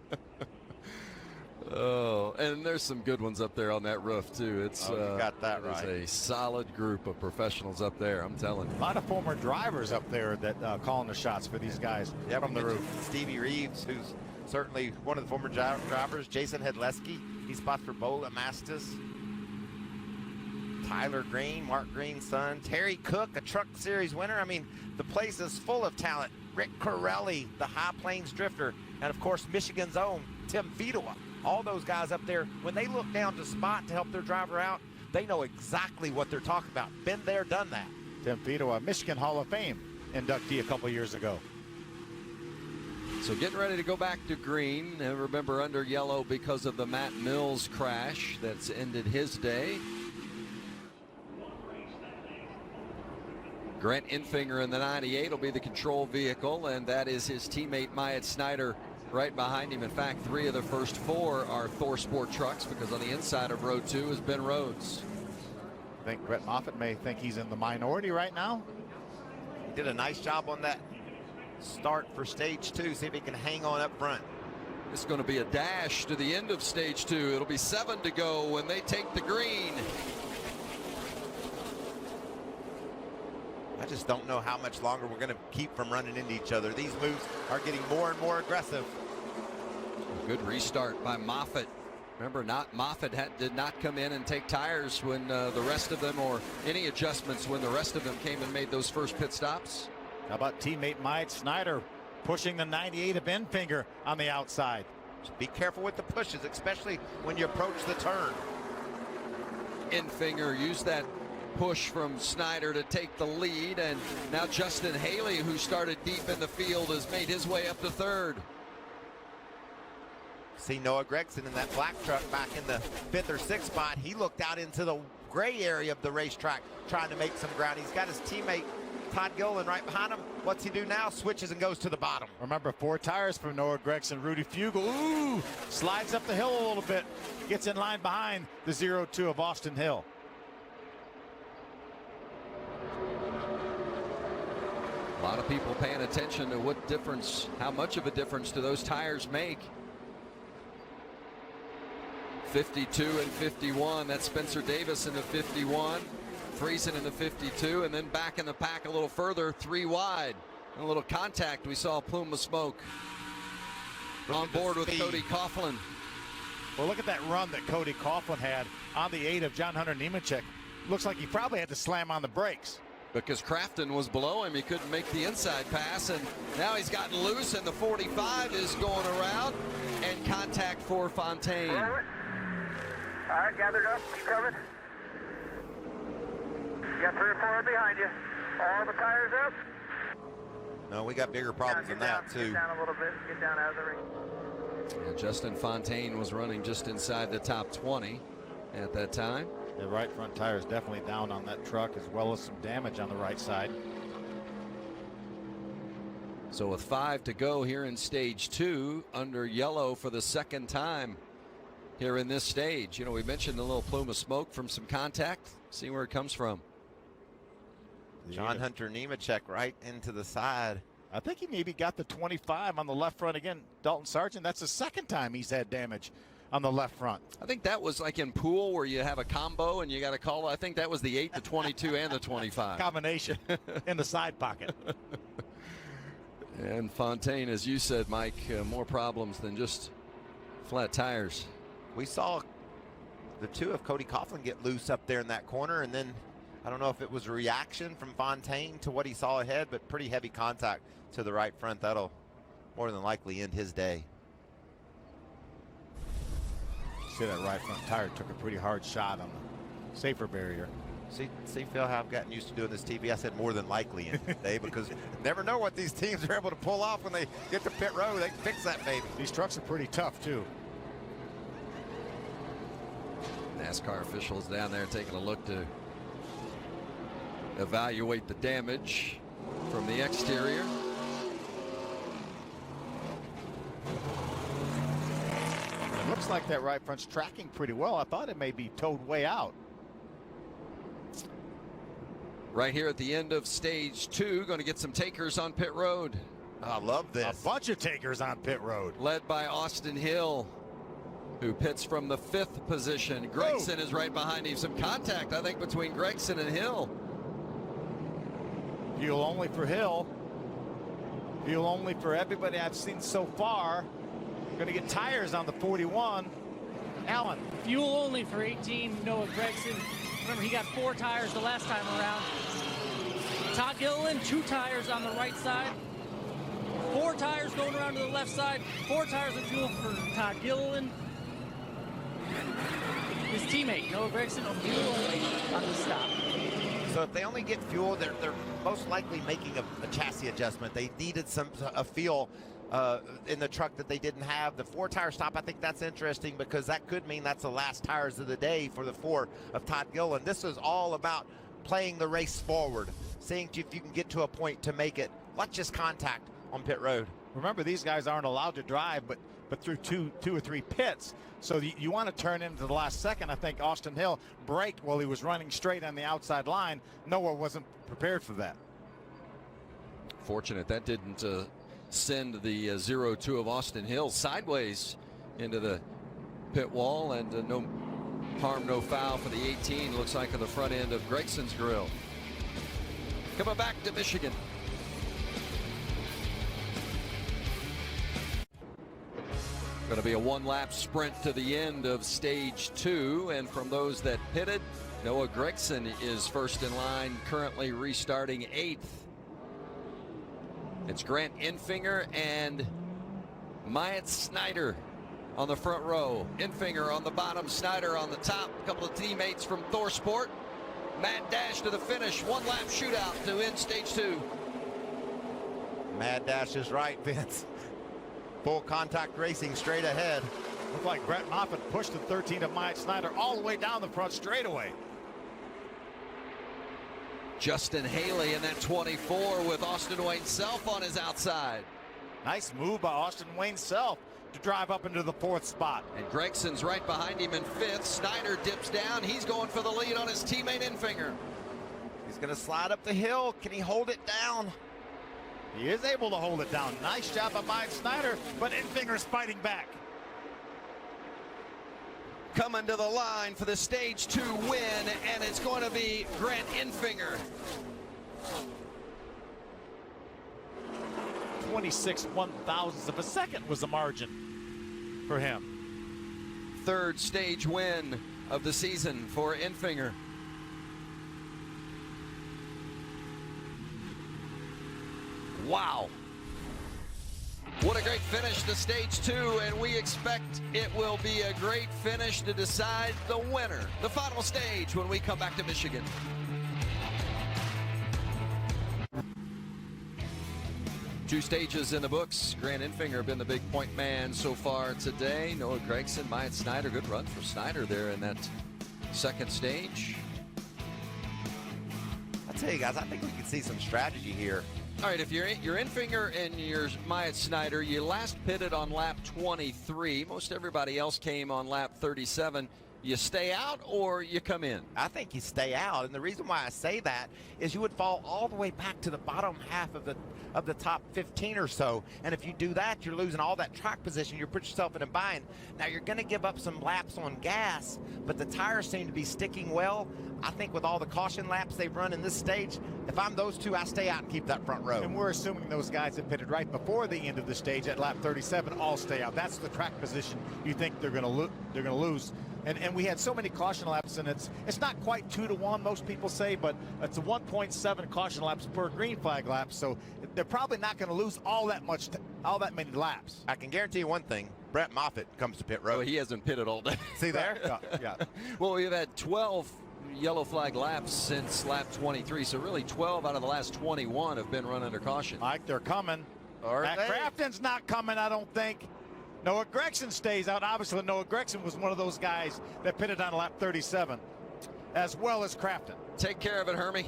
Oh, and there's some good ones up there on that roof too. It's you got that it is right. a solid group of professionals up there. I'm telling you. A lot of former drivers up there that calling the shots for these guys from the roof. Stevie Reeves, who's certainly one of the former drivers. Jason Hedleski, he spots for Bola Mastis. Tyler Green, Mark Green's son. Terry Cook, a Truck Series winner. I mean, the place is full of talent. Rick Corelli, the High Plains drifter. And, of course, Michigan's own Tim Fedowa. All those guys up there, when they look down to spot to help their driver out, they know exactly what they're talking about. Been there, done that. Tim Fedowa, Michigan Hall of Fame inductee a couple years ago. So getting ready to go back to green. And remember, under yellow because of the Matt Mills crash that's ended his day. Grant Infinger in the 98 will be the control vehicle, and that is his teammate Myatt Snyder right behind him. In fact, 3 of the first 4 are Thor Sport trucks, because on the inside of row 2 is Ben Rhodes. I think Brett Moffitt may think he's in the minority right now. He did a nice job on that start for stage 2. See if he can hang on up front. This is going to be a dash to the end of stage 2. It'll be 7 to go when they take the green. I just don't know how much longer we're going to keep from running into each other. These moves are getting more and more aggressive. A good restart by Moffitt. Remember, Moffitt did not come in and take tires when the rest of them, or any adjustments when the rest of them came and made those first pit stops. How about teammate Myatt Snyder pushing the 98 of Infinger on the outside? Just be careful with the pushes, especially when you approach the turn. Infinger used that push from Snyder to take the lead, and now Justin Haley, who started deep in the field, has made his way up to 3rd. See Noah Gregson in that black truck back in the 5th or 6th spot. He looked out into the gray area of the racetrack trying to make some ground. He's got his teammate Todd Gillen right behind him. What's he do now? Switches and goes to the bottom. Remember, 4 tires from Noah Gregson. Rudy Fugel, ooh, slides up the hill a little bit. Gets in line behind the 0-2 of Austin Hill. A lot of people paying attention to what difference, how much of a difference do those tires make. 52 and 51, that's Spencer Davis in the 51, Friesen in the 52, and then back in the pack a little further, 3 wide. And a little contact, we saw a plume of smoke on board with Cody Coughlin. Well, look at that run that Cody Coughlin had on the 8 of John Hunter Nemechek. Looks like he probably had to slam on the brakes. Because Crafton was below him, he couldn't make the inside pass, and now he's gotten loose, and the 45 is going around, and contact for Fontaine. All right, gathered up, you covered. You got 3 or 4 behind you. All the tires up. No, we got bigger problems than that, too. Get down a little bit, get down out of the ring. And Justin Fontaine was running just inside the top 20 at that time. The right front tire is definitely down on that truck, as well as some damage on the right side. So with 5 to go here in stage 2, under yellow for the 2nd time here in this stage. You know, we mentioned a little plume of smoke from some contact. See where it comes from. John Hunter Nemechek right into the side. I think he maybe got the 25 on the left front again. Dalton Sargent, that's the 2nd time he's had damage on the left front. I think that was like in pool where you have a combo and you got to call. I think that was the 8, the 22, and the 25. Combination in the side pocket. And Fontaine, as you said, Mike, more problems than just flat tires. We saw the 2 of Cody Coughlin get loose up there in that corner, and then I don't know if it was a reaction from Fontaine to what he saw ahead, but pretty heavy contact to the right front. That'll more than likely end his day. See, that right front tire took a pretty hard shot on the safer barrier. See, Phil, how I've gotten used to doing this TV. I said more than likely in today because you never know what these teams are able to pull off when they get to pit road. They can fix that baby. These trucks are pretty tough, too. NASCAR officials down there taking a look to evaluate the damage from the exterior. It looks like that right front's tracking pretty well. I thought it may be towed way out. Right here at the end of stage 2, going to get some takers on pit road. I love this. A bunch of takers on pit road. Led by Austin Hill, who pits from the 5th position. Gregson is right behind him. Some contact, I think, between Gregson and Hill. Fuel only for Hill. Fuel only for everybody I've seen so far. Going to get tires on the 41. Allen. Fuel only for 18, Noah Gregson. Remember, he got 4 tires the last time around. Todd Gilliland, 2 tires on the right side. 4 tires going around to the left side. 4 tires of fuel for Todd Gilliland. His teammate, Noah Gregson, on fuel only on the stop. So if they only get fuel, they're most likely making a chassis adjustment. They needed a feel in the truck that they didn't have. The 4-tire stop, I think that's interesting because that could mean that's the last tires of the day for the 4 of Todd Gilliland. This is all about playing the race forward, seeing if you can get to a point to make it. Let's just contact on pit road. Remember, these guys aren't allowed to drive, but through two or three pits. So you want to turn into the last second. I think Austin Hill braked while he was running straight on the outside line. Noah wasn't prepared for that. Fortunate that didn't send the 0-2 of Austin Hill sideways into the pit wall, and no harm, no foul for the 18. Looks like at the front end of Gregson's grill. Coming back to Michigan. Going to be a 1-lap sprint to the end of stage 2, and from those that pitted, Noah Gregson is first in line, currently restarting 8th. It's Grant Enfinger and Myatt Snyder on the front row. Enfinger on the bottom, Snyder on the top. A couple of teammates from ThorSport. Mad dash to the finish, 1-lap shootout to end stage 2. Mad dash is right, Vince. Full contact racing straight ahead. Looked like Brett Moffitt pushed the 13 of Myatt Snyder all the way down the front straightaway. Justin Haley in that 24 with Austin Wayne Self on his outside. Nice move by Austin Wayne Self to drive up into the 4th spot. And Gregson's right behind him in 5th. Snyder dips down. He's going for the lead on his teammate Enfinger. He's going to slide up the hill. Can he hold it down? He is able to hold it down. Nice job by Myatt Snyder, but Enfinger's fighting back. Coming to the line for the stage 2 win, and it's going to be Grant Enfinger. 26 1/1000ths of a second was the margin for him. 3rd stage win of the season for Enfinger. Wow. What a great finish to stage 2, and we expect it will be a great finish to decide the winner. The final stage when we come back to Michigan. Two stages in the books. Grant Enfinger been the big point man so far today. Noah Gregson, Myatt Snyder, good run for Snyder there in that 2nd stage. I'll tell you guys, I think we can see some strategy here. All right, if you're Enfinger and you're Myatt Snyder, you last pitted on lap 23. Most everybody else came on lap 37. You stay out or you come in? I think you stay out, and the reason why I say that is you would fall all the way back to the bottom half of the top 15 or so, and if you do that, you're losing all that track position. You put yourself in a bind. Now you're going to give up some laps on gas, but the tires seem to be sticking well. I think with all the caution laps they've run in this stage, if I'm those two, I stay out and keep that front row. And we're assuming those guys that pitted right before the end of the stage at lap 37 all stay out. That's the track position you think they're going to lose. And we had so many caution laps, and it's not quite 2-to-1, most people say, but it's a 1.7 caution laps per green flag lap, so they're probably not going to lose all that many laps. I can guarantee you one thing: Brett Moffitt comes to pit road. Well, he hasn't pitted all day. See there? Yeah. Well, we've had 12 yellow flag laps since lap 23, so really 12 out of the last 21 have been run under caution. Mike, they're coming. Matt Crafton's not coming, I don't think. Noah Gregson stays out. Obviously, Noah Gregson was one of those guys that pitted on lap 37, as well as Crafton. Take care of it, Hermie.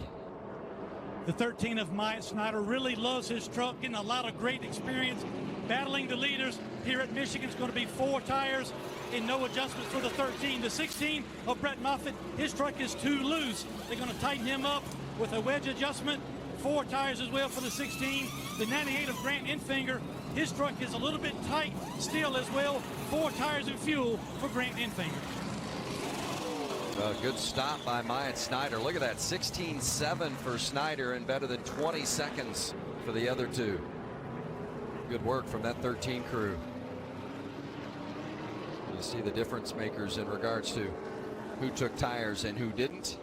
The 13 of Myatt Snyder really loves his truck, getting a lot of great experience battling the leaders here at Michigan. It's going to be 4 tires and no adjustments for the 13. The 16 of Brett Moffitt, his truck is too loose. They're going to tighten him up with a wedge adjustment. 4 tires as well for the 16. The 98 of Grant Enfinger, His truck is a little bit tight still as well. 4 tires and fuel for Grant Enfinger. A good stop by Myatt Snyder. Look at that, 16.7 for Snyder and better than 20 seconds for the other two. Good work from that 13 crew. You see the difference makers in regards to who took tires and who didn't.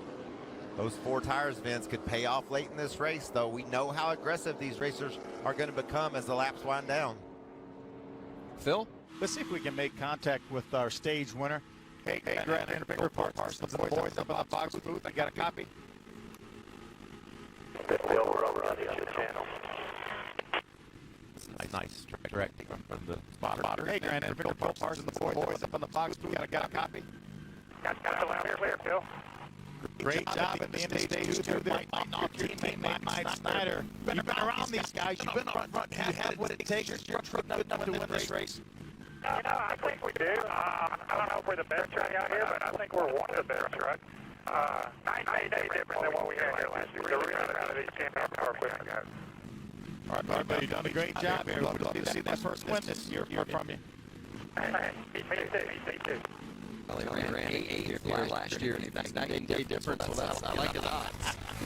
Those 4 tires, Vince, could pay off late in this race, though. We know how aggressive these racers are going to become as the laps wind down. Phil? Let's see if we can make contact with our stage winner. Hey, Grant Enfinger, Parsons, the boys up in the box booth. I got a copy. We're over on the other channel. Nice directing from the spotter. Hey, Grant Enfinger, Parsons, the boys up in the box booth. I got a copy. Got the loud clear, Phil. Great job at the end of stage 2 there. Your teammate, Mike Snyder. You've been around these guys. You've been front. You had what it takes. You're good enough to win this race. I think we do. I don't know if we're the best truck out here, but I think we're one of the best trucks. Night different than what we had here last year. We're really proud of these champion power equipment guys. All right, buddy, you've done a great job here. Love to see that first win this year from you. Me too. Well, he ran 8 here last year, and that's night and day difference. Well, I like it.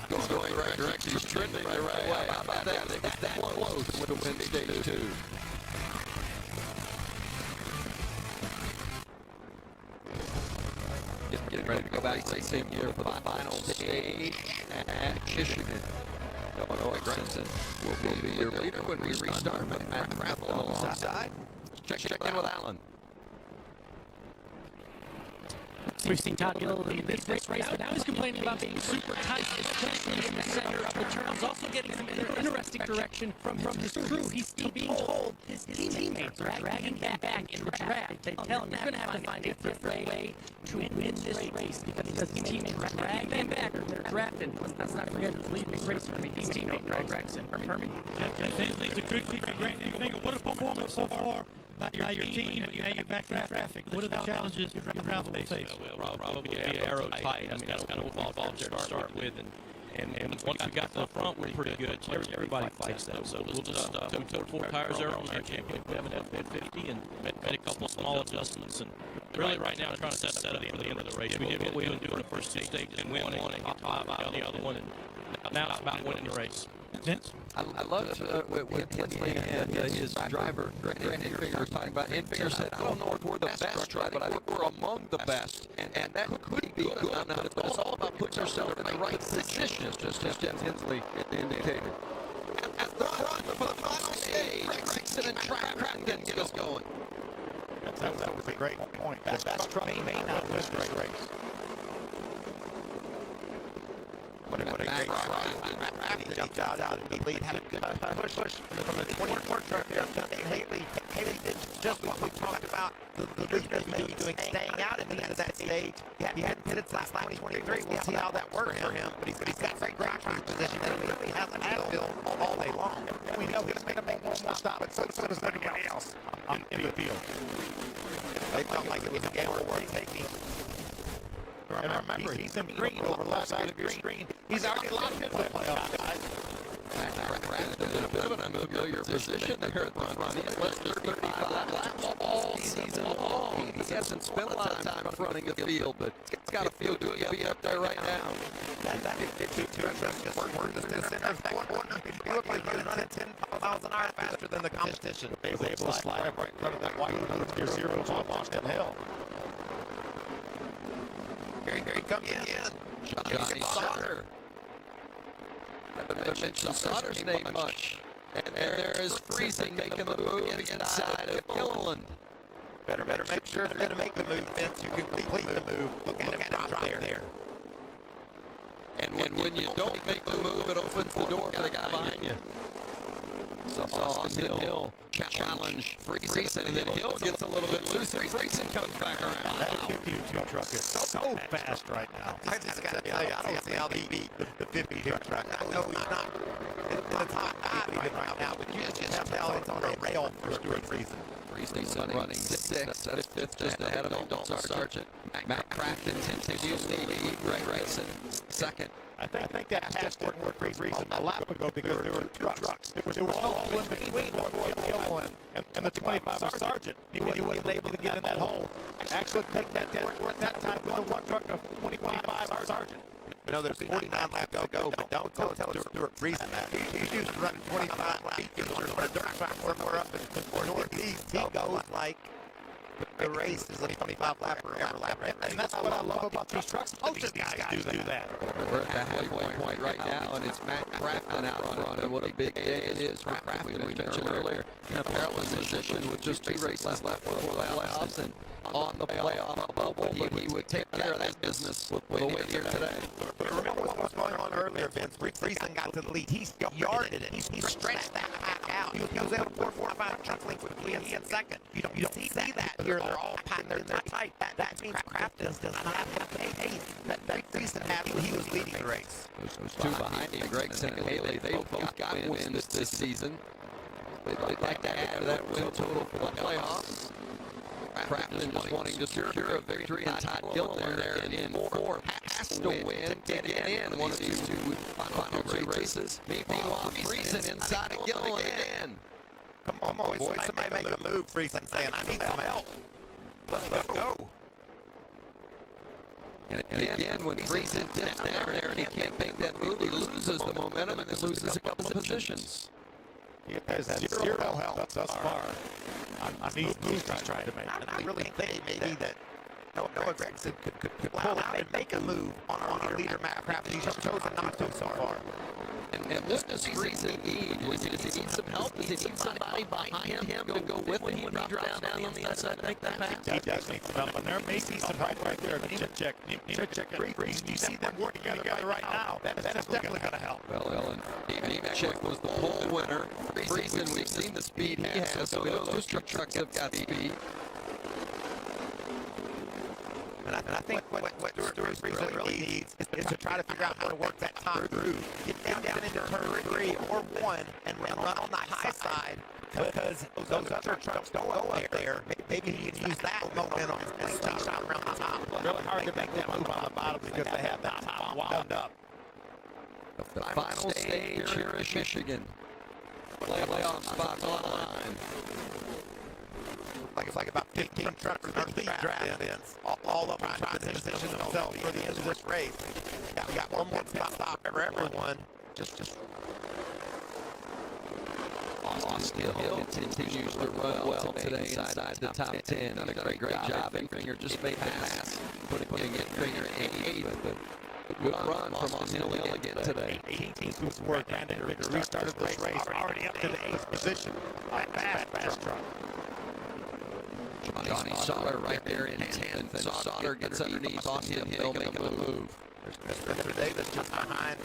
Going the right direction. He's trending the right way. How about that? They got that close to win stage 2. Getting ready to go back to the same year for the final stage at Michigan. Illinois Gregson will be your leader when we restart. Matt Raffle alongside. Check in with Allen. We've seen Todd Gill lead this race, but now he's complaining about being super tight, especially in the center of the turn. He's also getting some interesting direction from his crew. He's being told his teammates are dragging him back in the drag. They tell him he's going to have to find a different way to win this race because his teammates are dragging him back or they're drafted. Let's not forget who's leading this race from his teammate, Greg Gregson. Herman? It's a good feat for Grant Enfinger. What a performance so far by your team, but now you're back in traffic. What are the challenges you're traveling to face? Probably be arrow tight. I mean, that's kind of what we there to start with. And once we got to the front, we're pretty good. Everybody fights that. So we'll just we took 4 tires there on our champion. We have an F-50 and made a couple of small adjustments. And really, right now, we're trying to set up for the end of the race. We did what we didn't do in the first 2 stages and win one and get top 5 out of the other one. And now it's about winning the race. Vince? I love what Tinsley and his driver, Grant Enfinger, was talking about. Enfinger said, I don't know if we're the best truck, but I think we're among the best. And that could be good. Now, it's all about putting yourself in the right position, just as Tinsley indicated. At the front for the final stage, Gregson and Track didn't get us going. That was a great point. The best truck may not win this race. What a great ride. He jumped out of the lead, had a good push from the 24 truck there. Haley did just what we talked about. The leaders may be doing, staying out at the end of that stage. He hadn't pitted last lap 23. We'll see how that works for him. But he's got great track position and he really hasn't had Phil all day long. And we know he's going to make one more stop, but so does everybody else in the field. They felt like it was a gamble worth taking. And remember, he's in green over the left side of your screen. He's already locked into the playoff, guys. Brandon did a bit of an unfamiliar position there at the front. He has less than 35 laps all season long. He hasn't spent a lot of time running the field, but it's got to feel good to be up there right now. That 52 truck just worked this center. He looked like he was running 10 miles an hour faster than the competition. He was able to slide up right in front of that white near zero top Austin Hill. Here he comes again. Johnny Sauter. I haven't mentioned Sauter's name much. And there is Friesen making the move inside of Gilliland. Better make sure if you're going to make the move, Vince, you can complete the move. Look at him drop there. And when you don't make the move, it opens the door for the guy behind you. So Austin Hill challenge Friesen, and then Hill gets a little bit loose, and Friesen comes back around. That 52 truck is so fast right now. I just got to tell you, I don't see how they beat the 52 truck. I know he's not in the top 5 even right now, but you just have to tell it's on a rail for Stuart Friesen. Friesen running 6th, that's 5th just ahead of Dalton Sargent. Matt Crafton continues to lead Greg Gregson 2nd. I think that pass didn't work for reason a lap ago because there were two trucks. There was all in between Hill and the 25 Sergeant. He wasn't able to get in that hole. Actually, take that that time with the one truck of 25 Sergeant. You know, there's 49 laps to go, but don't tell Stuart Friesen that. He's used to running 25 laps. He's on a dirt track somewhere up in the northeast. He goes like the race is a 25 lapper every lap. And that's what I love about these trucks. Most of these guys do that. We're at the halfway point right now, and it's Matt Crafton out front. And what a big day it is for Crafton. We mentioned earlier, in a perilous position with just 2 races left for the playoffs. And on the playoff bubble, he would take care of that business with a win here today. But remember what was going on earlier, Vince. Friesen got to the lead. He yarded it. He stretched that pack out. He was able to put 4 or 5 trucks quickly in second. You don't see that here. They're all packed. They're tight. That means Crafton does not have the pace that Friesen had when he was leading the race. Those 2 behind him, Gregson and Haley, they both got wins this season. They'd like to add to that win total for the playoffs. Crafton just wanting to secure a victory, and Todd Gilmore there in 4 has to win to get in one of these final 2 races. Meanwhile, Friesen inside of Gilmore again. Come on, boys. Somebody make a move, Friesen, saying, I need some help. Let's go. And again, when Friesen dips down there and he can't make that move, he loses the momentum and loses a couple of positions. He has had zero help thus far on these moves he's trying to make. And I really think maybe that Noah Gregson could pull out and make a move on our leader, Matt Crafton. He's just chosen not to so far. And what does Friesen need? Does he need some help? Does he need somebody behind him to go with him when he drops down on the inside and make that pass? He does need some help, and there may be some help right there. Check and you see them working together right now. That is definitely going to help. Well, and Check was the pole winner. Friesen, we've seen the speed he has, so we know those trucks have got speed. And I think what Stuart Friesen really needs is to try to figure out how to work that top groove. Get down into turn 3 or 1 and run on the high side, because those other trucks don't go up there. Maybe he can use that momentum and stop around the top. Really hard to make that move on the bottom because they have that top wound up. The final stage here in Michigan. Playoff spots on the line. It's like about 15 trucks in our lead draft ends. All of them trying to position themselves for the end of this race. We got one more pit stop for everyone. Just Austin Hill continues to run well today inside the top 10. Done a great job. Finger just made the pass, putting it Finger in 8th. But a good run from Austin Hill again today. 18th was where Brandon Rigger restarted this race. Already up to the 8th position. Fast truck. Johnny Sauter right there in 10th, and Sauter gets underneath Austin Hill, making a move. There's Spencer Davis just behind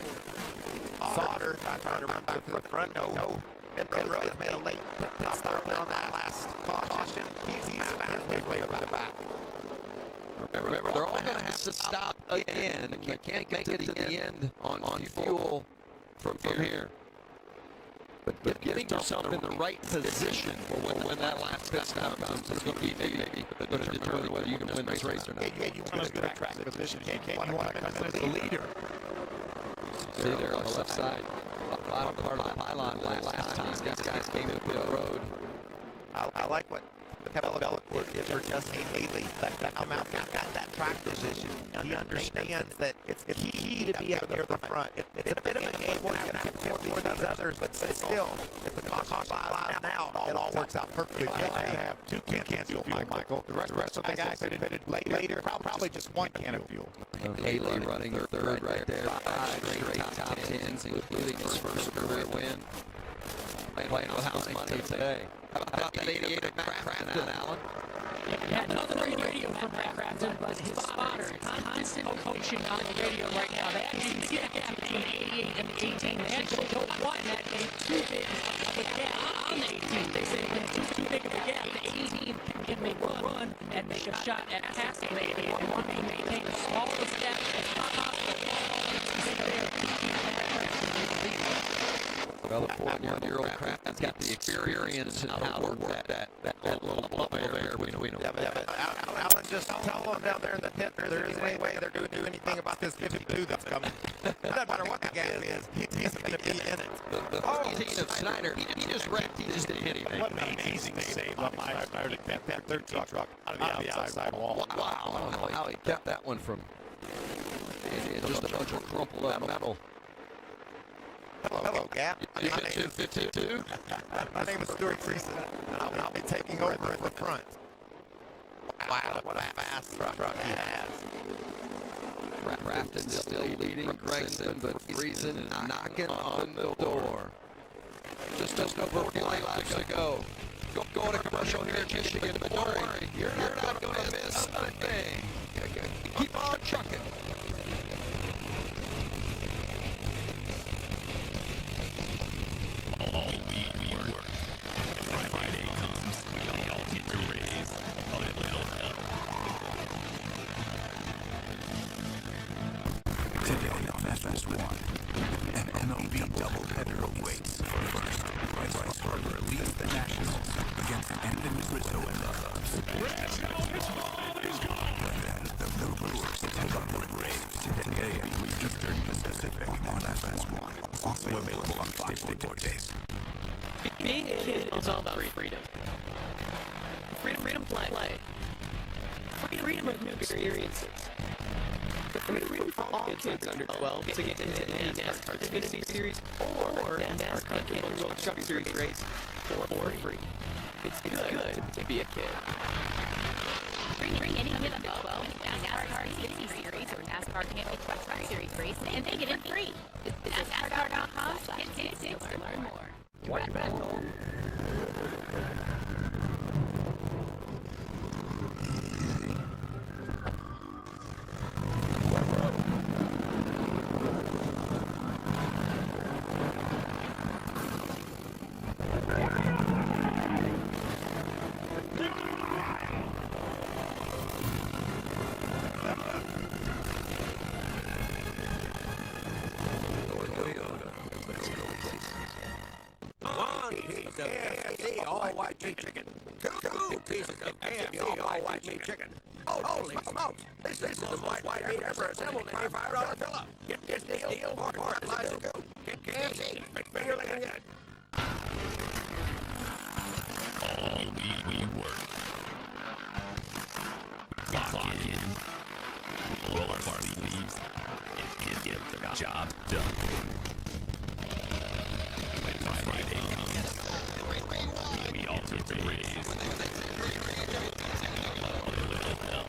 Sauter, trying to run back to the front. No. Ben Rose made a late pit stop on that last caution. He's way over the back. Remember, they're all going to have to stop again. You can't make it to the end on fuel from here. But getting yourself in the right position for when that last pit stop comes is going to be maybe going to determine whether you can win this race or not. Yeah, you want to get a track position. You want to come in as the leader. See there on the left side, bottom part of the pylon last time these guys came in pit road. I like what Kevin Bellicourt did for Justin Haley. That come out, got that track position. He understands that it's key to be up near the front. It's a bit of a game where you're going to have to compare more than others, but still, if the caution flies out, it all works out perfectly. You have 2 cans of fuel, Michael. The rest of the guys that pitted later, probably just 1 can of fuel. Haley running third right there. 5 straight top 10s, including his first career win. Playing with house money today. How about that 88 of Matt Crafton, Alan? Yeah, another great radio from Matt Crafton, but his spotter, constant coaching on the radio right now. They actually see the gap between 88 and 18. They actually don't want that to be too big of a gap on the 18. They say when it's too big of a gap, the 18 can make one run and make a shot at passing the 88. They want to maintain the smallest gap as possible. Well, the 41-year-old Crafton's got the experience in how to work that little bubble there between them. Yeah, but Alan, just tell them down there in the pit there isn't any way they're going to do anything about this 52 that's coming. It doesn't matter what the gap is, he's going to be in it. The 14 of Snyder, he just wrecked. He just didn't hit anything. What an amazing save by Snyder to get that third truck out of the outside wall. Wow, I don't know how he kept that one from just a bunch of crumpled up metal. Hello, Gap. You hit 252? My name is Stuart Friesen, and I'll be taking over at the front. Wow, what a fast truck he has. Crafton's still leading Gregson, but Friesen knocking on the door. Just over 40 laps to go. Going to commercial here in Michigan. Don't worry, you're not going to miss a thing. Keep on trucking. All we work. Friday comes, we all get to raise a little hell. Today on FS1, an MLB doubleheader awaits. First, Bryce Harper leads the Nationals against Anthony Rizzo and the Cubs. Then the Brewers take on the Braves today at 3 Eastern Pacific on FS1. Also available on Fox Deportes. Being a kid is all about freedom. Freedom to play. Freedom of new experiences. Freedom for all kids under 12 to get into the NASCAR Xfinity Series or NASCAR Camping World Truck Series race for free. It's good to be a kid. Bring any kid under 12 to NASCAR Xfinity Series or NASCAR Camping Truck Series race and they get it free. Visit NASCAR.com/tickets to learn more. Watch your back. All-white chicken. 2 pieces of KFC all-white meat chicken. Holy smokes! This is the most white meat ever assembled in a $5 fill-up. Get this deal for Eliza Goop. Get KFC. Make me looking good. All we work. Clock in. Roll our sleeves and get the job done. When Friday comes, we all get to raise a little hell.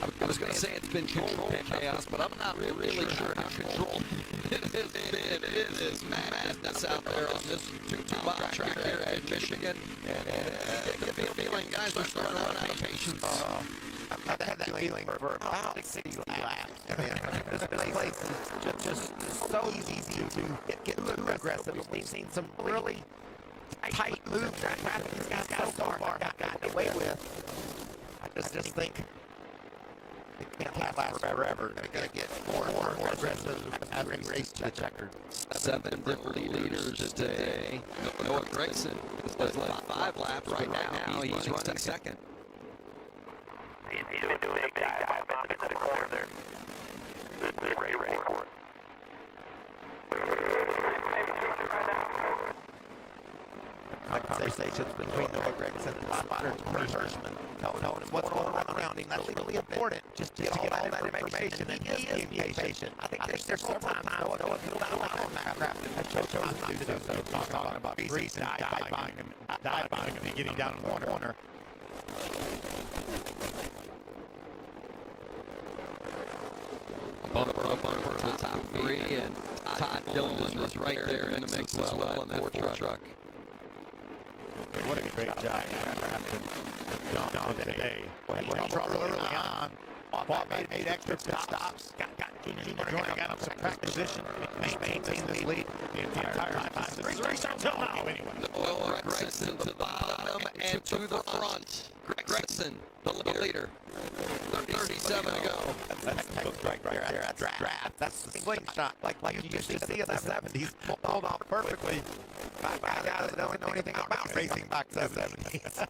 I was going to say it's been controlled chaos, but I'm not really sure how controlled it has been. It is madness out there on this 2-mile track here at Michigan. And I get the feeling guys are starting to run out of patience. I've had that feeling for about 60 laps. I mean, this place is just so easy to get too aggressive. We've seen some really tight moves that these guys so far have gotten away with. I just think it can't last forever. They're going to get more and more aggressive as we race to the checkered. 7 different leaders today. Noah Gregson has led 5 laps right now. He's running second. He's doing a big dive into the corner there. Good ready for it. Conversations between Noah Gregson and spotter Hirschman. Telling us what's going on around him. That's really important. Just to get all that information and he is being patient. I think there's several times Noah feels out on that craft and has chosen to do so. Talking about Friesen dive bombing him and getting down in the corner. Bumper to the top 3, and Todd Dillon was right there in the mix as well in that 4 truck. What a great job. John today. Well, he was in trouble early on qualified, made extra stops. Junior got him some track position, maintained this lead the entire time. Race until now, anyway. Noah Gregson to the bottom and to the front. Gregson, the leader. 37 to go. That's right there. That's draft. That's the slingshot, like you used to see in the 70s. Pulled off perfectly by guys that don't know anything about racing back in the 70s.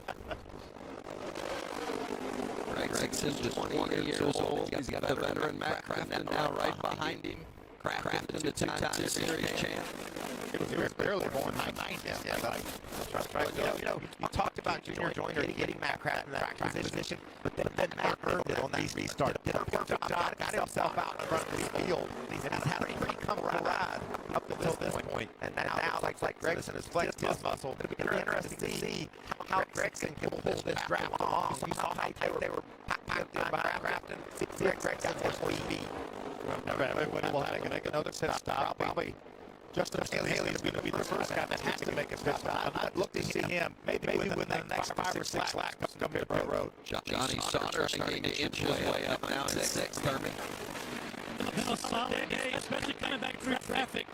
Gregson, just 20 years old. He's got a veteran Matt Crafton now right behind him. Crafton, the two-time series champ. He was barely going 9-9. Yeah, that's right. You talked about Junior Joyner getting Matt Crafton in that track position, but then Matt earned it on that restart. Did a perfect job, got himself out in front of the field. He's had a pretty comfortable ride up until this point. And now, like Gregson has flexed his muscle. It'll be interesting to see how Gregson can pull this draft along. You saw how they were packed in by Crafton. See Gregson more speed. Everybody will have to make another pit stop. Probably Justin Haley is going to be the first guy that has to make a pit stop. I'd look to see him maybe win that next 5 or 6 laps coming to pit road. Johnny Sauter starting to inch his way up now in 6th, Kirby. Been a solid day, especially coming back through traffic.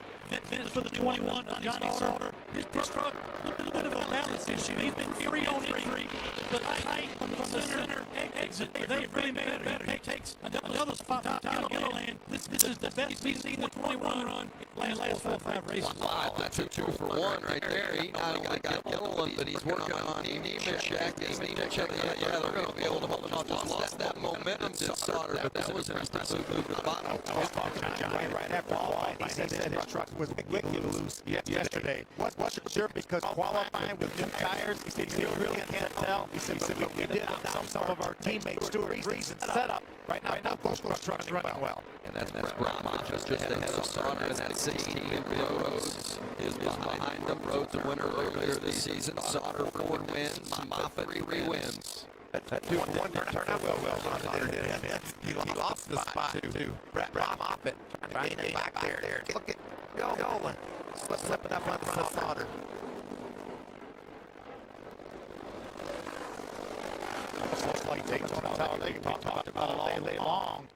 Finish for the 21, Johnny Sauter. His truck, a little bit of a balance issue. He's been free on injury, but tight from the center exit. They've really made it better. He takes another spot out of Yellowland. This is the best we've seen the 21 run last 4 or 5 races. Wow, that's a 2-for-1 right there. He not only got Gilliland, but he's working on Nemechek. Yeah, they're going to be able to hold on. Just lost that momentum to Sauter, but that was an impressive move to the bottom. I was talking to Johnny right after qualifying. He said his truck was wicked loose yesterday. Wasn't sure because qualifying with new tires, he said you really can't tell. He said we did some of our teammates Stuart Friesen set up. Right now those trucks running well. And that's Brahma just ahead of Sauter in that 16. Rhodes is behind them. Rhodes a winner earlier this season. Sauter 4 wins. Moffitt 3 wins. That 2-1 turn out well. He lost the spot to Brett Moffitt. Trying to get back there. Look at Golan slipping up under the Sauter. Almost looks like Daytona Talladega. We talked about it all day long.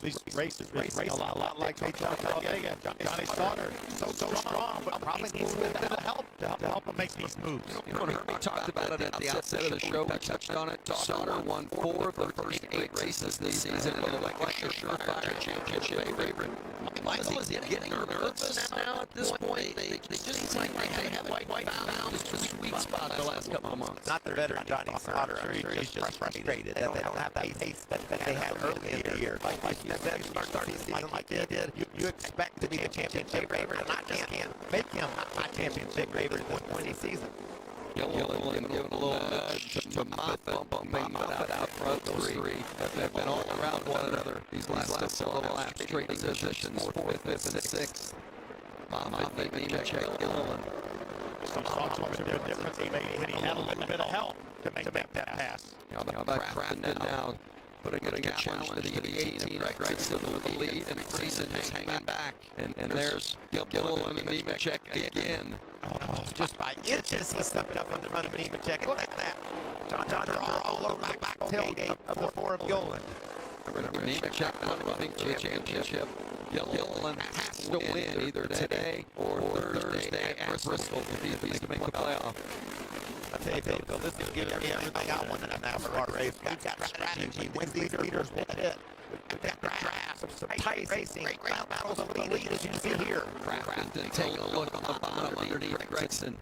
These races racing a lot like Daytona Talladega. Johnny Sauter, so strong, but probably needs a little bit of help to help him make these moves. You know, we talked about it at the outset of the show. We touched on it. Sauter won 4 of the first 8 races this season and looked like a surefire championship favorite. Michael, is he getting nervous now at this point? They just seem like they haven't quite found the sweet spot the last couple of months. Not the veteran Johnny Sauter. I'm sure he's just frustrated that they don't have that pace that they had early in the year. Like you said, starting the season like they did, you expect to be a championship favorite, and I just can't make him my championship favorite in this winning season. Gilliland giving a little nudge to Moffitt, bumping Moffitt out front 3. They've been all around one another these last couple of laps, trading positions, 4th, 5th, and 6th. Moffitt, Nemechek, Gilliland. Some thoughts on the difference he made when he had a little bit of help to make that pass. How about Crafton now? Putting a challenge to the 18. Gregson with the lead, and Friesen just hanging back. And there's Gilliland and Nemechek again. Just by inches, he's stepping up on the run of Nemechek. Look at that. John all over the back tailgate of the 4 of Gilliland. Remember, Nemechek not running for the championship. Gilliland has to win either today or Thursday at Bristol if he's going to make the playoff. I tell you, Phil, this is giving me everything I want in a NASCAR race. He's got strategy. Wins these leaders will hit. With that draft, some tight racing, ground battles of the lead, as you see here. Crafton taking a look on the bottom underneath Gregson.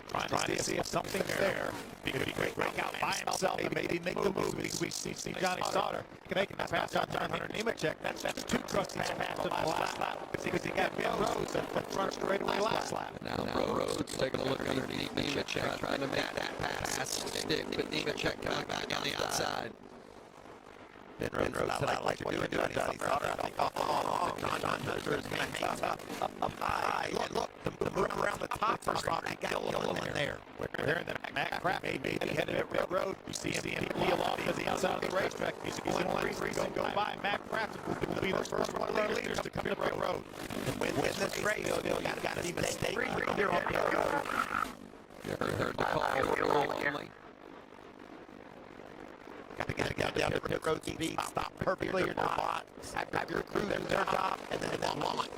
Trying to see if something's there. He could break out by himself and maybe make the move. We see Johnny Sauter making that pass on John Hunter Nemechek. That's 2 trucks he's passed in the last lap. Because he got Bill Rhodes that run straight away last lap. Now Rhodes taking a look underneath Nemechek, trying to make that pass stick, but Nemechek coming back on the outside. Ben Rhodes said, I like what you're doing, Johnny Sauter. I think, John Hunter is going to hang up high. Look, the move around the top for Sauter. Got Gilliland there. We're in the Matt Crafton maybe headed at Red Road. We see him peel off to the outside of the racetrack. He's going to go by. Matt Crafton will be the first one of our leaders to come to Red Road. Win this race, you got to be mistake here on the road. You heard the call, only. Got down to pit road speed, stop perfectly or not, have your crew do their job, and then launch.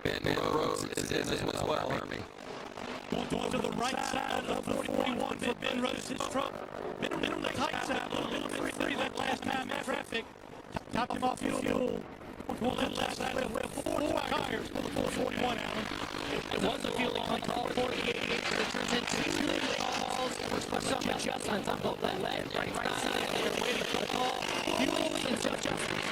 Ben Rhodes is in as well, Army. Going to the right side of 41 for Ben Rhodes' truck. Been on the tight side a little bit. Three that last time in traffic. Topped him off fuel. Pulled that last side with 4 tires for the 441, Alan. It was a fueling call for the 88, but it turns into 2 calls with some adjustments on both the left and right side. They're waiting for the call. Fueling and some adjustments.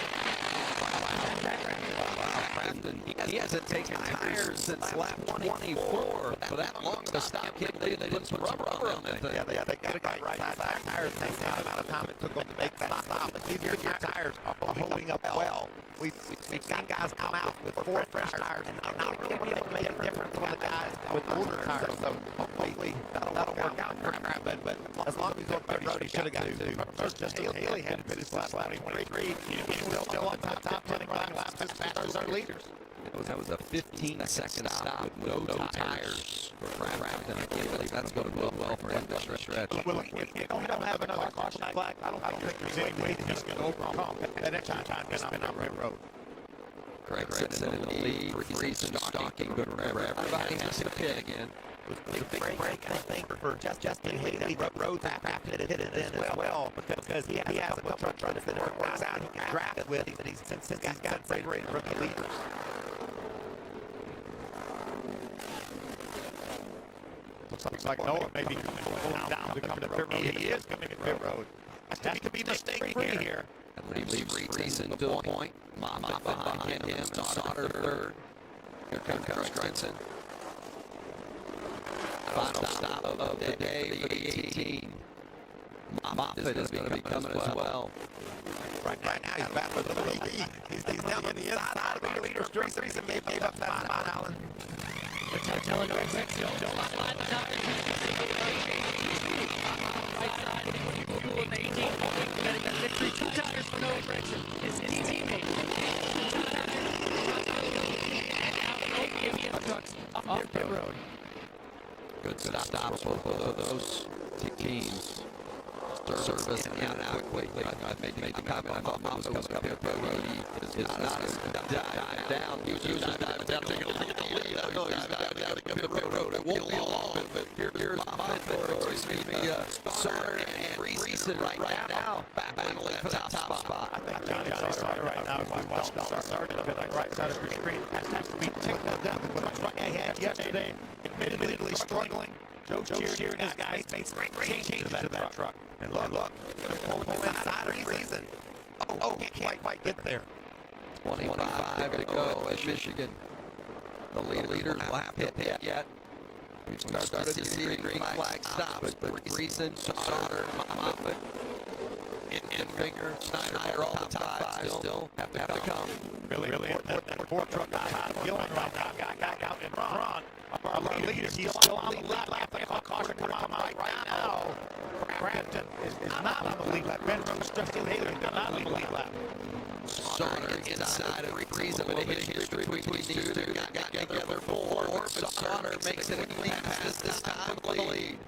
He hasn't taken tires since lap 24. For that long to stop him, they didn't put rubber on that thing. Yeah, they got a right side tires. Thanks to the amount of time it took them to make that stop. But these your tires are holding up well. We've seen guys come out with 4 fresh tires and not really able to make a difference on the guys with older tires. So hopefully that'll work out for him. But as long as he's on pit road, he should have got 2. First, Justin Haley had to finish lap 23. He was still on top 10 laps as fast as our leaders. That was a 15-second stop with no tires for Frampton. I can't believe that's going to go well for him this stretch. Well, if we don't have another caution flag, I don't think there's any way that he's going to overcome that extra time just been on pit road. Gregson in the lead, Friesen stalking good for everybody has to pit again. It was a big break, I think, for Justin Haley. Rhodes hit it in as well because he has a couple of trucks that it works out. He can draft it with, but since he's got separated from the leaders. Looks like Noah may be coming down to come to pit road. He is coming to pit road. Has to be mistake-free here. That leaves Friesen to the point. Moffitt behind him, Sauter third. Here comes Gregson. Final stop of the day for the 18. Moffitt is going to be coming as well. Right now he's battling for the lead. He's down on the inside of the leader. Friesen may give up that spot, Alan. Telling Gregson, don't slide the tires. Right side, fuel with 18. Got a victory, 2 tires for Noah Gregson. His teammate. 2 tires. And now no ABM trucks off pit road. Good stops for both of those teams. Service and out quickly. I made the comment. I thought Moffitt was coming up pit road. He is not as dive down. He was usually diving down. Taking a look at the lead. No, he's diving down to come to pit road. It won't be long. But here's Moffitt. Sauter and Friesen right now. Battling for that top spot. I think Johnny Sauter right now, if we watch Sauter to the right side of your screen, has to be taken down with a truck he had yesterday. Admittedly struggling. Joe Shear and his guys made changes to that truck. And look, pull inside of Friesen. Oh, he can't quite get there. 25 to go at Michigan. The leaders will have hit yet. We've started to see the green flag stops, but Friesen, Sauter, Moffitt, and Finger, Snyder, all the top 5 still have to come. Really important. 4 truck out of Gillen right now. Got out in front. Our leaders, he's still on the lead lap. They have a caution come out right now. Frampton is not on the lead lap. Ben Rhodes, Justin Haley, they're not on the lead lap. Sauter inside of Friesen, but hit history between these 2. They got together for, but Sauter makes it a clean pass this time for the lead.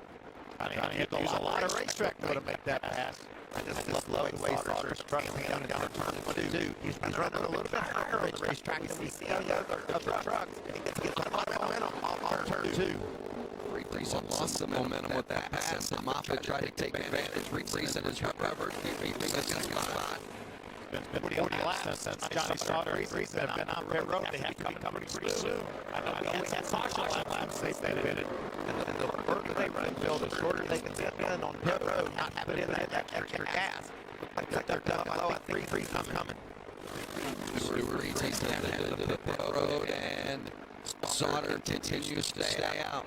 I mean, there's a lot of racetrack to make that pass. I just love the way Sauter's trucking down turn 22. He's running a little bit higher on the racetrack than we see on the other trucks. He gets a lot of momentum off turn 2. Friesen lost some momentum with that pass, and Moffitt tried to take advantage. Friesen has recovered. He missed his spot. It's been 40 laps since Johnny Sauter and Friesen have been on pit road. They have to be coming pretty soon. I know we only had caution laps since they pitted. And the further they run field, the shorter they can get in on pit road, not having in that extra gas. Looks like they're done low. I think Friesen's coming. Stewart Friesen into the pit road, and Sauter continues to stay out.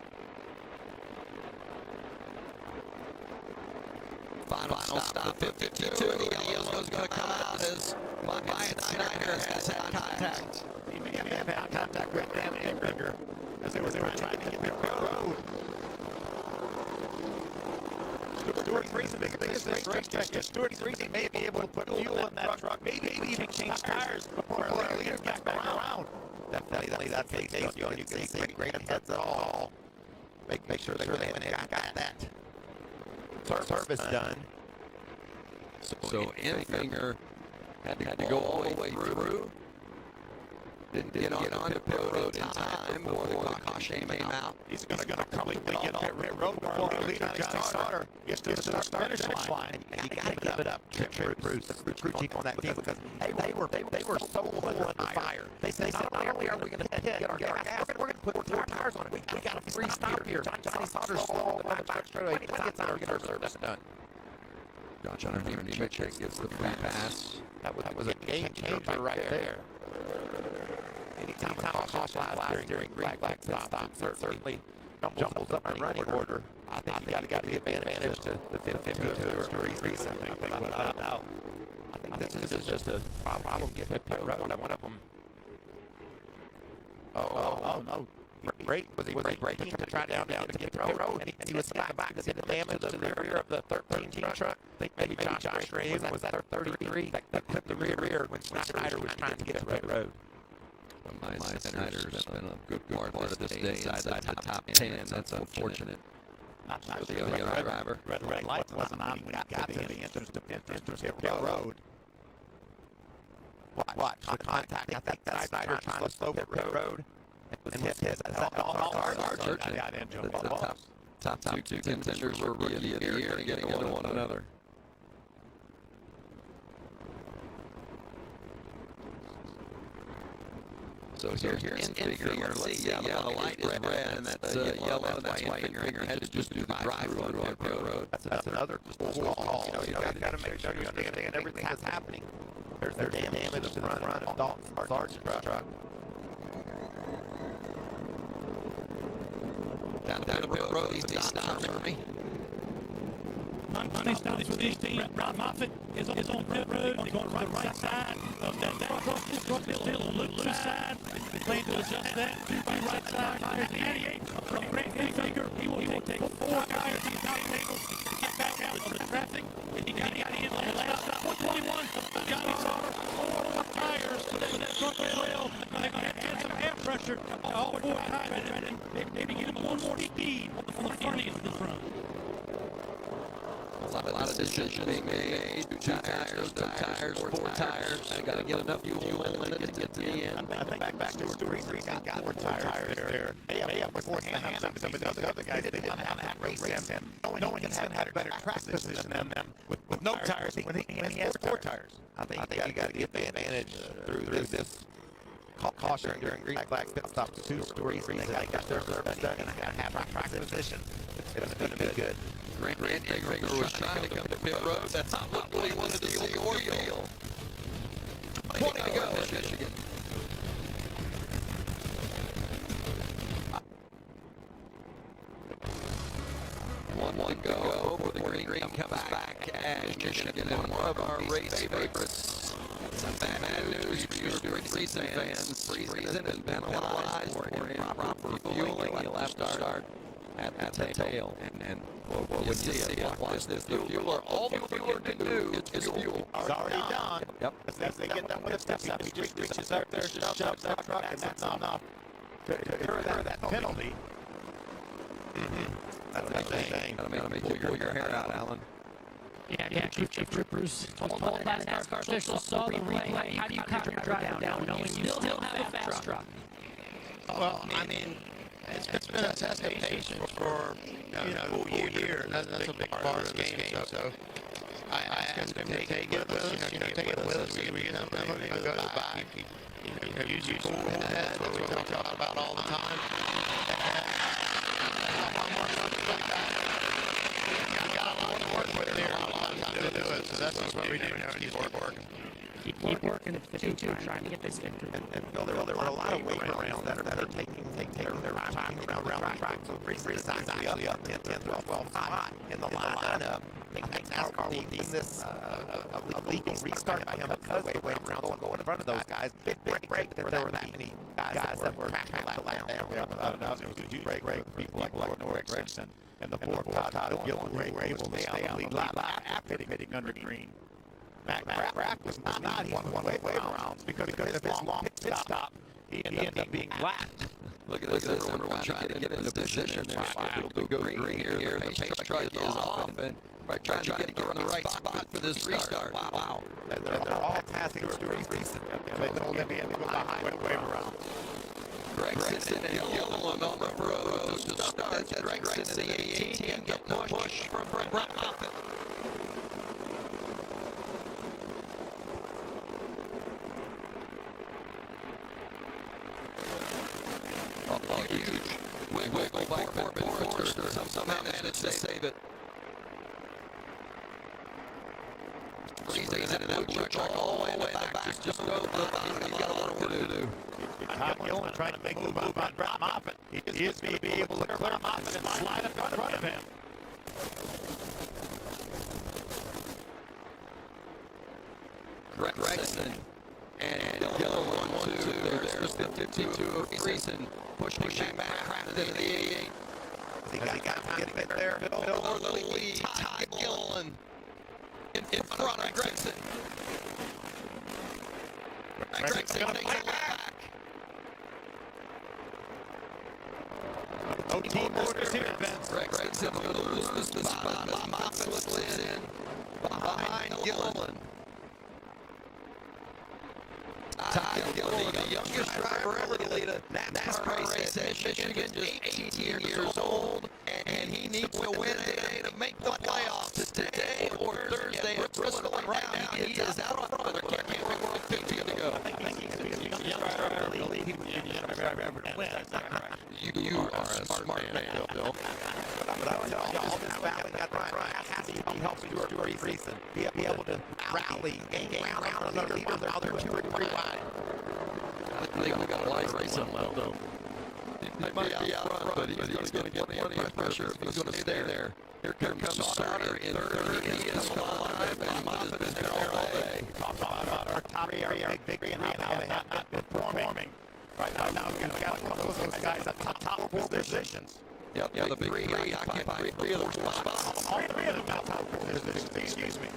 Final stop, 52. The yellow's going to come out as Wyatt Snyder has had contact. He may have had contact with Dan Amberger as they were trying to get pit road. Stewart Friesen, the biggest racetrack is Stewart Friesen may be able to put fuel in that truck, maybe even change tires before our leaders get back around. Definitely that's the case. You can see great heads at all. Make sure they got that service done. So Enfinger had to go all the way through. Didn't get on the pit road in time before the caution came out. He's going to completely get off pit road before the leader, Johnny Sauter, gets to the start-finish line. And you got to give it up to Bruce, the crew chief on that team, because they were so under fire. They said, not only are we going to get our gas, we're going to put 4 tires on it. We got a free stop here. Johnny Sauter's slow on the back straightaway. Let's get our service done. John Nemechek gives the free pass. That was a game changer right there. Anytime a caution flies during green flag stop, certainly jumbles up the running order. I think you got the advantage to the 52 or 3 something. Without doubt. I think this is just a problem getting pit road. One of them. Oh no. Was he braking to try down to get pit road? And he was back to get the damage to the rear of the 13 truck. I think maybe Josh Graham was at 33 that clipped the rear when Snyder was trying to get to pit road. My Snyder's been a good part of this day inside the top 10. That's unfortunate. Not the other driver. Red light wasn't on when he got to the entrance to pit road. Watch the contact. I think that's Snyder trying to slow pit road. And hit got into the top two contenders were really in the air and getting into one another. So here's Enfinger. Let's see, the light is red, and that's yellow. That's why Enfinger had to just do the drive-through on pit road. That's another call. You got to make sure you understand everything that's happening. There's damage to the front of Dalton's Sargent truck. Down to pit road, he's stopped for me. Money stops with his team. Brett Moffitt is on pit road. He's going right side of that truck. This truck is still on the loose side. He's playing to adjust that to the right side. There's the 88 from Grant Enfinger. He will take 4 tires. He's not able to get back out of the traffic. He got in on the last stop. 121. Johnny Sauter, 4 tires to that truck as well. They're going to add some air pressure to all 4 tires. Maybe get him a little more speed from the front end to the front. A lot of decisions being made. 2 tires, 3 tires, 4 tires. I got to get enough fuel in it to get to the end. I think back to Stewart got 4 tires there. Hey, beforehand, some of the other guys, they didn't have race him. Knowing he's had a better track position than them with no tires when he has 4 tires. I think you got to get the advantage through this caution during green flag pit stops. 2 stories. They got their service done and I have a track position. It's going to be good. Grant Enfinger was trying to come to pit road. That's not what he wanted to see or feel. 20 to go in Michigan. One to go before the green comes back as Michigan in one of our race favorites. Some bad news for your Stuart Friesen fans. Friesen has been penalized for improper fueling. He'll have to start at the tail. And when you see it, watch this. The fueler, all the fueler can do is fuel. It's already done. Yep. As they get done with the step, he just reaches up there, shoves that truck, and that's enough to incur that penalty. That's what I'm saying. Gotta make you pull your hair out, Alan. Yeah, Chief Trippers told that NASCAR officials saw the replay. How do you count your drive down knowing you still have a fast truck? Well, I mean, it's been a test of patience for a full year. That's a big part of this game. So I asked him to take it with us. Take it with us. We get the penalty and go back. Use your cool head. That's what we talk about all the time. You got a lot to work with there. A lot of time to do it. So that's just what we do now. Keep working. Keep working at 52, trying to get this victory. And Phil, there were a lot of weight around that are taking their time around the track. So precisely up 10, 12 spot in the lineup. I think NASCAR will deem this a legal restart by him because they went around going in front of those guys. Big break. There were that many guys that were crashing down. It was a huge break. People like Noah Gregson and the 4 Todd Gillen were able to stay on the lead lap after hitting under green. Matt Craft was not one way around because of his long pit stop. he ended up being lapped. Look at this. Everyone trying to get into position there. We'll go green here. The pace truck is off. And trying to get in the right spot for this restart. Wow. And they're all passing Stuart Friesen. They told him he had to go behind way around. Gregson and Gilliland on the road to start. That's Gregson in the 18. Get the push from Brett Moffitt. Huge wiggle by Corbin Forrester. Somehow managed to save it. He's in that blue truck all the way in the back. Just over the bottom. He's got a lot of work to do. Todd Gilliland trying to make a move on Brett Moffitt. He just may be able to clear Moffitt and slide up in front of him. Gregson and Gilliland 1-2. There's the 52 of Friesen. Pushing back, crafted into the 88. He got time to get there. Over the lead. Todd Gilliland in front of Gregson. Gregson takes it back. No team orders here, Vince. Gregson going to lose the spot as Moffitt slips in behind Gilliland. Todd Gilliland, the youngest driver ever to lead a NASCAR race at Michigan, just 18 years old, and he needs to win today to make the playoffs. Today or Thursday at Bristol, and right now he is out front of the Camping World 50 to go. I think he's the youngest driver ever to lead. He would be the youngest driver ever to win. That's not correct. You are a smart man, Bill. But I tell you, all this valley got right. Has to help Stuart Friesen be able to rally, gain ground on another leader. Now they're 2 or 3 wide. I think we got a light race on left, though. He might be out front, but he's going to get plenty of pressure if he's going to stay there. Here comes Sauter in third. He is alive, and Moffitt has been there all day. Talk about our top area, big three, and how they have not been performing. Right now, we've got a couple of those guys at the top 4 positions. Yep, the big three occupy 3 of those spots. All 3 of them got top 4 positions, excuse me.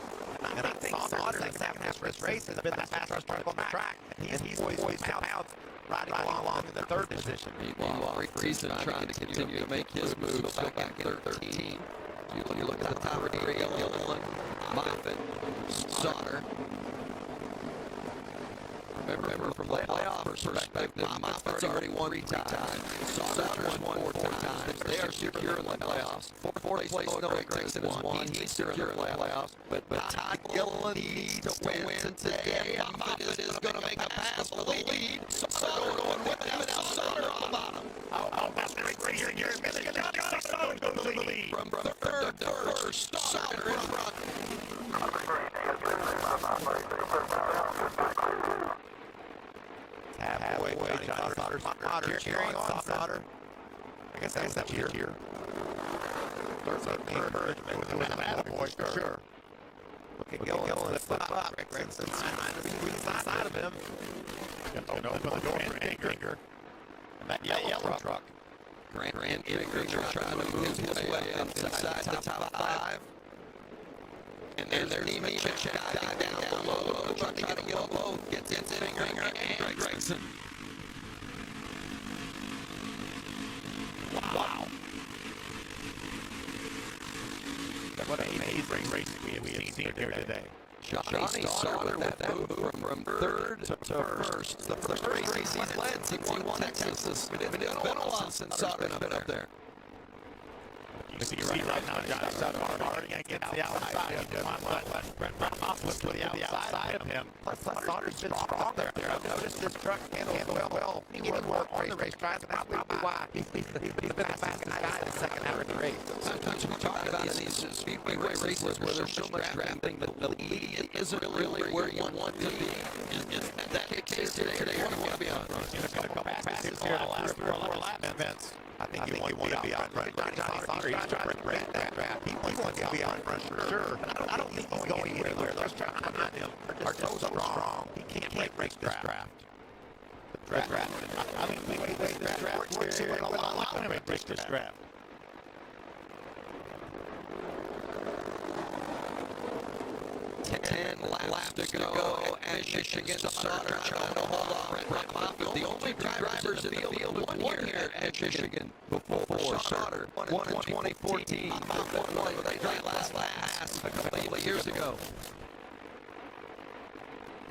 And I think Sauter, the second half of this race, has been the fastest part of the track. And he's poised out, riding along in the 3rd position. Meanwhile, Friesen trying to continue to make his move, still back in 13. You look at the top 3, Gilliland, Moffitt, Sauter. Remember, from the playoff perspective, Moffitt's already won 3 times. Sauter's won 4 times. They are secure in the playoffs. 4th place, Noah Gregson has won. He's secure in the playoffs. But Todd Gilliland needs to win today, and Moffitt is going to make a pass for the lead. Sauter going with him, and now Sauter on the bottom. Oh, that's great here. You're going to go to the lead. From 3rd to 1st, Sauter in front. Halfway, Johnny Sauter cheering on Sauter. I guess that was that cheer. There's a encouragement with an attaboy for sure. Look at Gilliland flip up. Gregson trying to squeeze inside of him. Open the door for Anchor. And that yellow truck. Grant Anchor trying to move his way up inside the top 5. And there's Nemechek diving down below, trying to get them both. Gets in Finger and Gregson. Wow. What an amazing race we have seen here today. Johnny Sauter with that move from 3rd to 1st. The first race he's led since he won Texas. It's been a while since Sauter's been up there. You see right now, Johnny Sauter already against the outside. He doesn't let Brett Moffitt to the outside of him. Plus Sauter's been strong there. I've noticed this truck handle well. He would work on the racetrack, and that's probably why he's been the fastest guy in the second half of the race. Sometimes we talk about in these speedway races where there's so much drafting, but the lead isn't really where you want to be. Is that the case today? Where do you want to be on? He's got a couple passes here the last 3 or 4 lap events. I think you want to be out front. Johnny Sauter, he's trying to break that draft. He wants to be out front for sure. I don't think he's going anywhere. Those trucks behind him are just so strong. He can't break this draft. The draft. I think the way this draft works here, a lot of them break this draft. laps to go at Michigan. Sauter trying to hold off Brett Moffitt. The only drivers in the field one year at Michigan before Sauter won in 2014. Moffitt won that last a couple of years ago.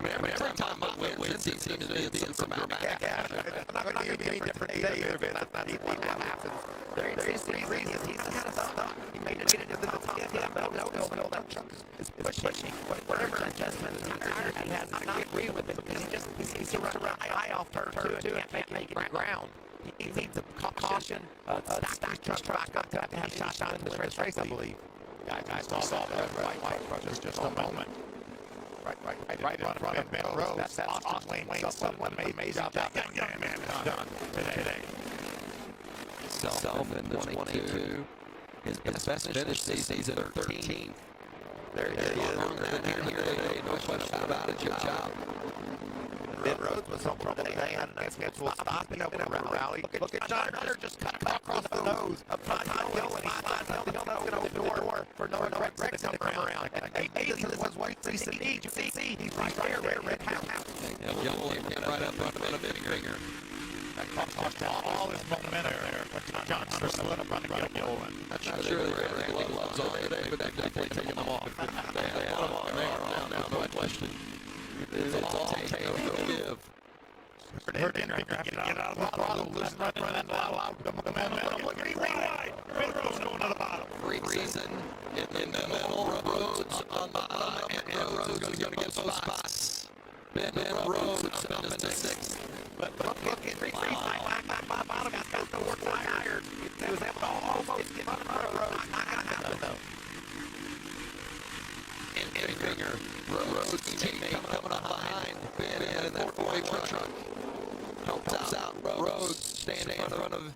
Every time Moffitt wins, he seems to be some dramatic action. It's not going to be any different today either, Vince. That's not even what happens. There's reasons he's kind of stuck. He made it into the top 10, but no, that truck is pushing. Whatever adjustments he has, I don't agree with it because he seems to run high off turn 2 and can't make it ground. He needs a caution, stack his truck up to have a shot in this race, I believe. Guys, saw that right, just a moment. Right in front of Ben Rose. That's Austin Wayne. Someone made out that young man is done today. Self in the 22. His best finish this season, 13th. There he is. Longer than here today. No question about it. Good job. Ben Rhodes was hoping that they had a scheduled stop and open a rally. Look at John Hunter just cut across the nose of Todd Hill, and he slides out the door for Noah Gregson to come around. And Nathan was way Freeson needs. You see, he's right there, red house. Yellow right up on a big ringer. That cost all his momentum there. But John Hunter split up running Gilmore. I'm not sure they had any gloves on today, but they've definitely taken them off. They had them on there now, no question. It's all take, no give. Hurt Henringer have to get out of the throttle, loosen up, run that loud. The momentum, look at him wide. Ben Rhodes going to the bottom. Freeson in the middle, Rhodes on the bottom, and Rhodes is going to get those spots. Ben Rhodes up into 6th. But look at Freeson, back bottom, got the work tired. He was able to almost get on the road. Not going to happen, though. Henringer, Rhodes teammate coming up behind Ben in that 41 truck. Helps out Rhodes, standing in front of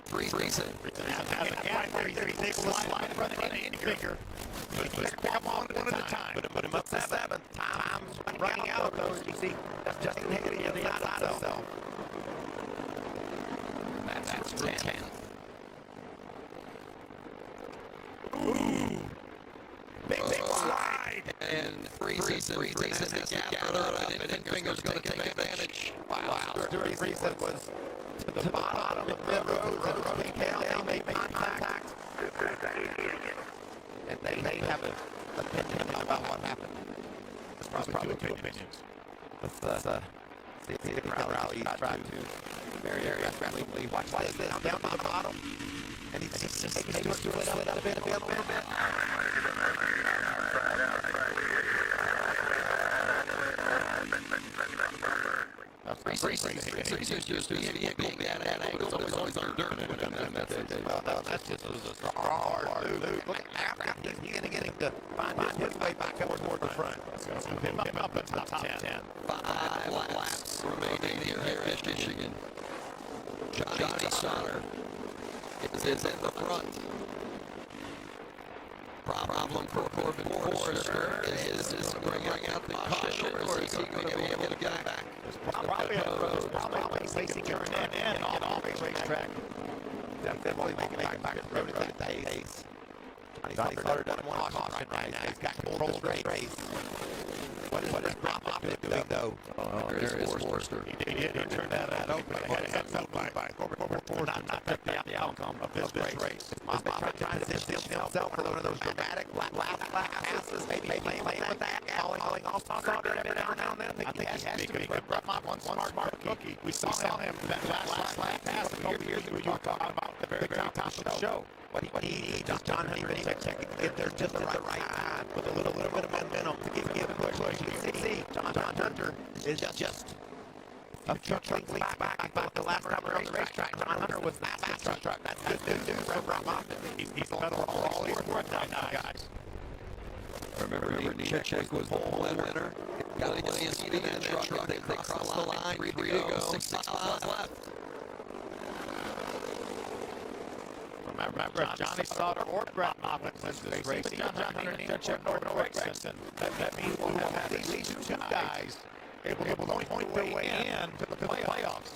Freeson. Has a gap where he's able to slide in front of Henringer. Pick them one at a time. Put him up to 7th. Time's running out of those. You see, that's Justin Haley on the outside of himself. That's 10. Ooh. Big slide. And Freeson has a gap further, and Henringer's going to take advantage. Wow. Freeson was to the bottom of the road. They made contact. And they have an opinion about what happened. There's probably two opinions. Let's see if the rally tried to very aggressively watch this down to the bottom. And he's just taking it to it up a bit. Freeson's just being at that angle. It's always under dirt. That's just a hard move. Look at after he's getting to find his way back up toward the front. Move him up into the top 10. 5 laps remaining here at Michigan. Johnny Sauter is in the front. Problem for Corbin Forrester is bringing out the caution, or is he going to be able to get back? Probably a road. Probably facing turn in off the racetrack. Definitely making it back to the road at that pace. Johnny Sauter doesn't want to caution right now. He's got control of the race. What is Brett Moffitt doing, though? There is Forrester. He turned that over. Heads up by Corbin Forrester not picked out the outcome of this race. Moffitt trying to distance himself for one of those dramatic last passes, maybe playing with that, falling off Sauter every now and then. I think he has to be good. Brett Moffitt, one smart cookie. We saw him that last pass a couple years ago. You were talking about the very top of the show. What he needs is John Hunter to get there just at the right time with a little bit of momentum to give a push. You see, John Hunter is just a few trucks back. About the last time around the racetrack, John Hunter was that fast truck. That's good news for Brett Moffitt. He's better all he's worth right now, guys. Remember Chechek was the pole winner. Got plenty of speed in that truck. They crossed the line. 3 to go. 6 miles left. Remember, Johnny Sauter or Brett Moffitt wins this race. John Hunter and Chechek or Gregson. That means we'll have at least 2 guys able to point their way in to the playoffs.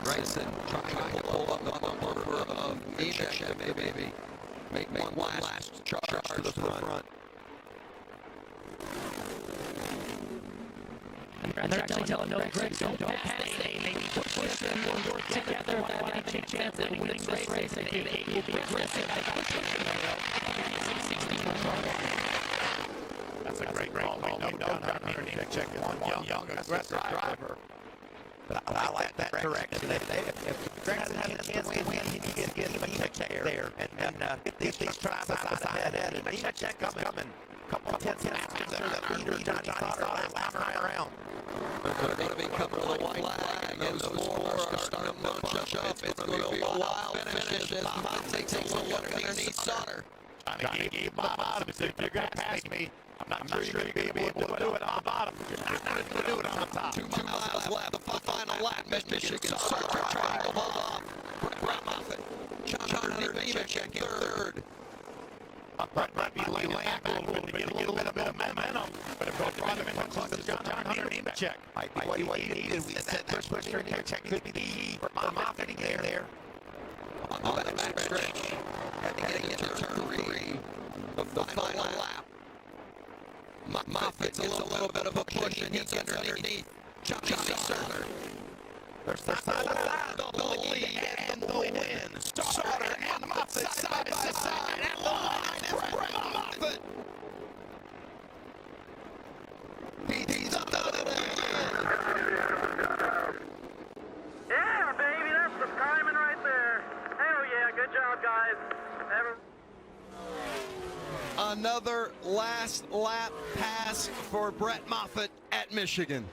Gregson trying to pull up the bumper of Neshek, maybe. Make one last charge to the front. And they're actually telling Noah Gregson, don't pass. They maybe push them more together. But I think chance of winning this race. They will be aggressive. That's a great call. We know check one young aggressive driver. But I like that direction. If Gregson has a chance to win, he needs to get him a check there. And get these tries side ahead. And a check coming. Couple of tenths after the leader, Johnny Sauter, last time around. They're going to be coming with a white flag, and those four are starting to bunch up. It's going to be a wild finish as Mott takes a look underneath Sauter. Johnny gave my bottom. If you're going to pass me, I'm not sure you're going to be able to do it on the bottom. You're not going to do it on the top. 2 miles left, the final lap. Michigan Sauter trying to hold off. Brett Moffitt. John Nemechek in third. Brett might be laying back a little bit to get a little bit of momentum, but if they'll run him in close to John Nemechek, might be what he needed. We said that push there, Nemechek could be for Moffitt getting there. On the back stretch, heading into turn 3 of the final lap. Moffitt gets a little bit of a push and gets underneath Johnny Sauter. There's the lead and the win. Sauter and Moffitt side by side, and the line is Brett Moffitt. He's done it again. Yeah, baby, that's the timing right there. Hell yeah, good job, guys. Another last lap pass for Brett Moffitt at Michigan.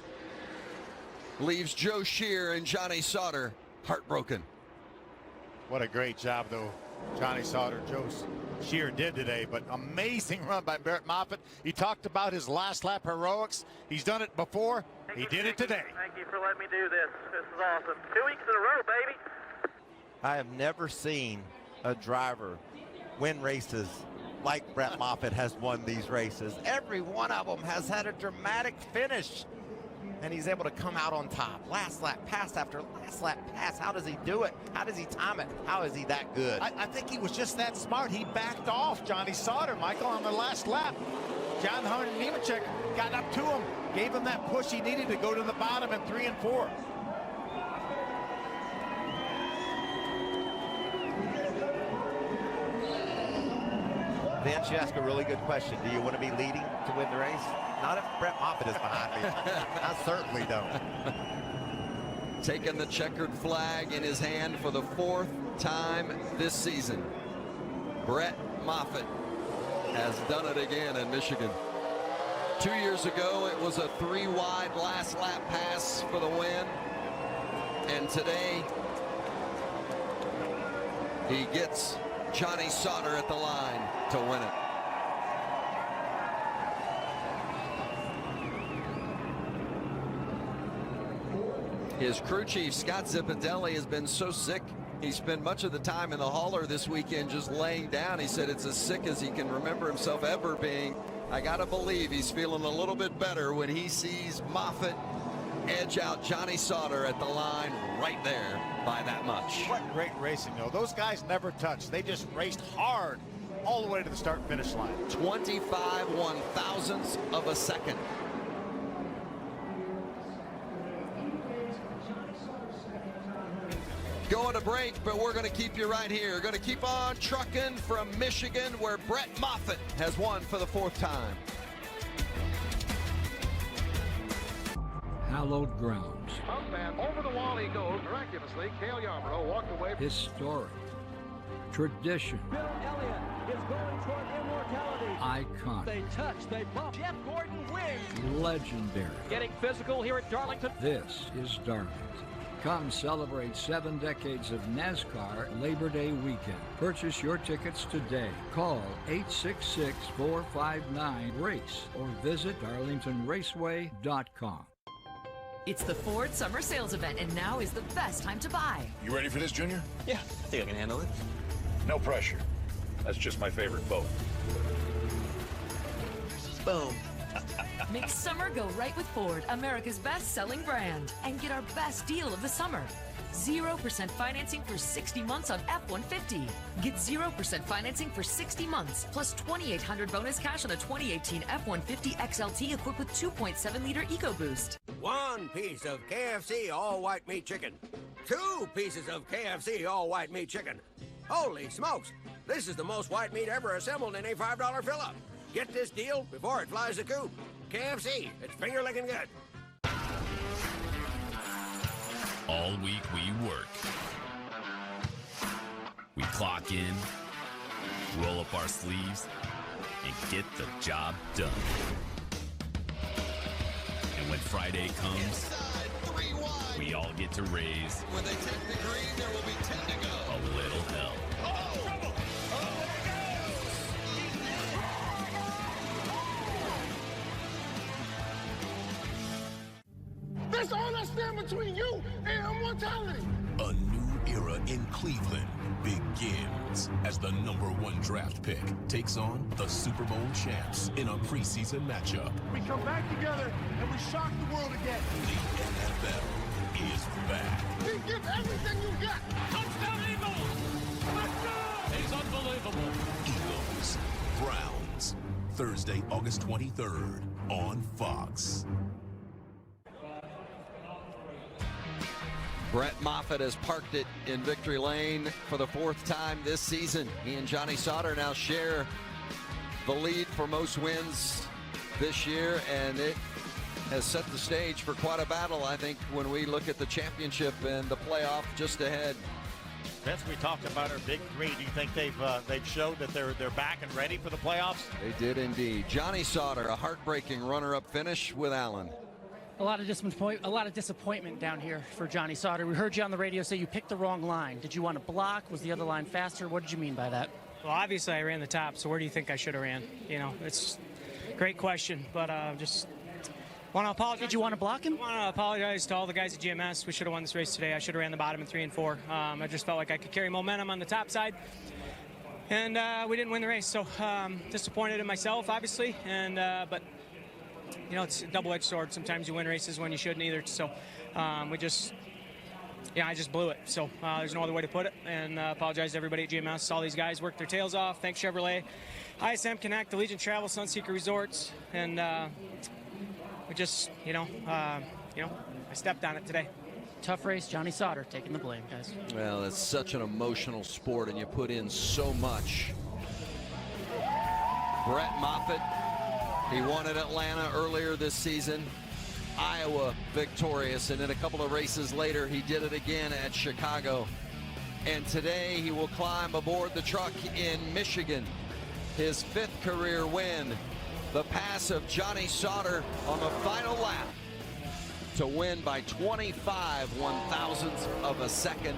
Leaves Joe Shear and Johnny Sauter heartbroken. What a great job, though, Johnny Sauter, Joe Shear did today. But amazing run by Brett Moffitt. He talked about his last lap heroics. He's done it before. He did it today. Thank you for letting me do this. This is awesome. 2 weeks in a row, baby. I have never seen a driver win races like Brett Moffitt has won these races. Every one of them has had a dramatic finish, and he's able to come out on top. Last lap pass after last lap pass. How does he do it? How does he time it? How is he that good? I think he was just that smart. He backed off Johnny Sauter, Michael, on the last lap. John Nemechek got up to him, gave him that push he needed to go to the bottom in 3 and 4. Vince, you ask a really good question. Do you want to be leading to win the race? Not if Brett Moffitt is behind me. I certainly don't. Taking the checkered flag in his hand for the 4th time this season. Brett Moffitt has done it again in Michigan. 2 years ago, it was a 3-wide last lap pass for the win. And today, he gets Johnny Sauter at the line to win it. His crew chief, Scott Zipadelli, has been so sick. He spent much of the time in the hauler this weekend just laying down. He said it's as sick as he can remember himself ever being. I gotta believe he's feeling a little bit better when he sees Moffitt edge out Johnny Sauter at the line right there by that much. What great racing, though. Those guys never touched. They just raced hard all the way to the start and finish line. 25 1/1000ths of a second. Going to break, but we're going to keep you right here. Going to keep on trucking from Michigan, where Brett Moffitt has won for the 4th time. Hallowed grounds. Up and over the wall he goes. Miraculously, Cale Yarborough walked away. Historic. Tradition. Bill Elliott is going toward immortality. Iconic. They touch, they bump. Jeff Gordon wins. Legendary. Getting physical here at Darlington. This is Darlington. Come celebrate 7 decades of NASCAR Labor Day weekend. Purchase your tickets today. Call 866-459-RACE or visit darlingtonraceway.com. It's the Ford Summer Sales Event, and now is the best time to buy. You ready for this, Junior? Yeah, I think I can handle it. No pressure. That's just my favorite boat. Boom. Make summer go right with Ford, America's best-selling brand. And get our best deal of the summer. 0% financing for 60 months on F-150. Get 0% financing for 60 months, plus $2,800 bonus cash on a 2018 F-150 XLT equipped with 2.7-liter EcoBoost. 1 piece of KFC all-white meat chicken. 2 pieces of KFC all-white meat chicken. Holy smokes! This is the most white meat ever assembled in a $5 fill-up. Get this deal before it flies the coop. KFC, it's finger-licking good. All week we work. We clock in, roll up our sleeves, and get the job done. And when Friday comes, we all get to raise When they take the green, there will be 10 to go. a little hell. That's all that stand between you and immortality. A new era in Cleveland begins as the #1 draft pick takes on the Super Bowl champs in a preseason matchup. We come back together and we shock the world again. The NFL is back. We give everything you got. Touchdown Eagles! Let's go! He's unbelievable. Eagles, Browns, Thursday, August 23rd on Fox. Brett Moffitt has parked it in victory lane for the 4th time this season. He and Johnny Sauter now share the lead for most wins this year, and it has set the stage for quite a battle, I think, when we look at the championship and the playoff just ahead. Vince, we talked about our big three. Do you think they've showed that they're back and ready for the playoffs? They did indeed. Johnny Sauter, a heartbreaking runner-up finish with Allen. A lot of disappointment down here for Johnny Sauter. We heard you on the radio say you picked the wrong line. Did you want to block? Was the other line faster? What did you mean by that? Well, obviously I ran the top, so where do you think I should have ran? You know, it's a great question, but just want to apologize. Did you want to block him? I want to apologize to all the guys at GMS. We should have won this race today. I should have ran the bottom in 3 and 4. I just felt like I could carry momentum on the top side, and we didn't win the race. So disappointed in myself, obviously, and but you know, it's a double-edged sword. Sometimes you win races when you shouldn't either. So I just blew it. So there's no other way to put it. And apologize to everybody at GMS. All these guys worked their tails off. Thanks Chevrolet, ISM Connect, Allegiant Travel, Sunseeker Resorts, and we just, I stepped on it today. Tough race. Johnny Sauter taking the blame, guys. Well, it's such an emotional sport, and you put in so much. Brett Moffitt, he won at Atlanta earlier this season. Iowa victorious, and then a couple of races later, he did it again at Chicago. And today, he will climb aboard the truck in Michigan. His 5th career win. The pass of Johnny Sauter on the final lap to win by 25 1/1000ths of a second.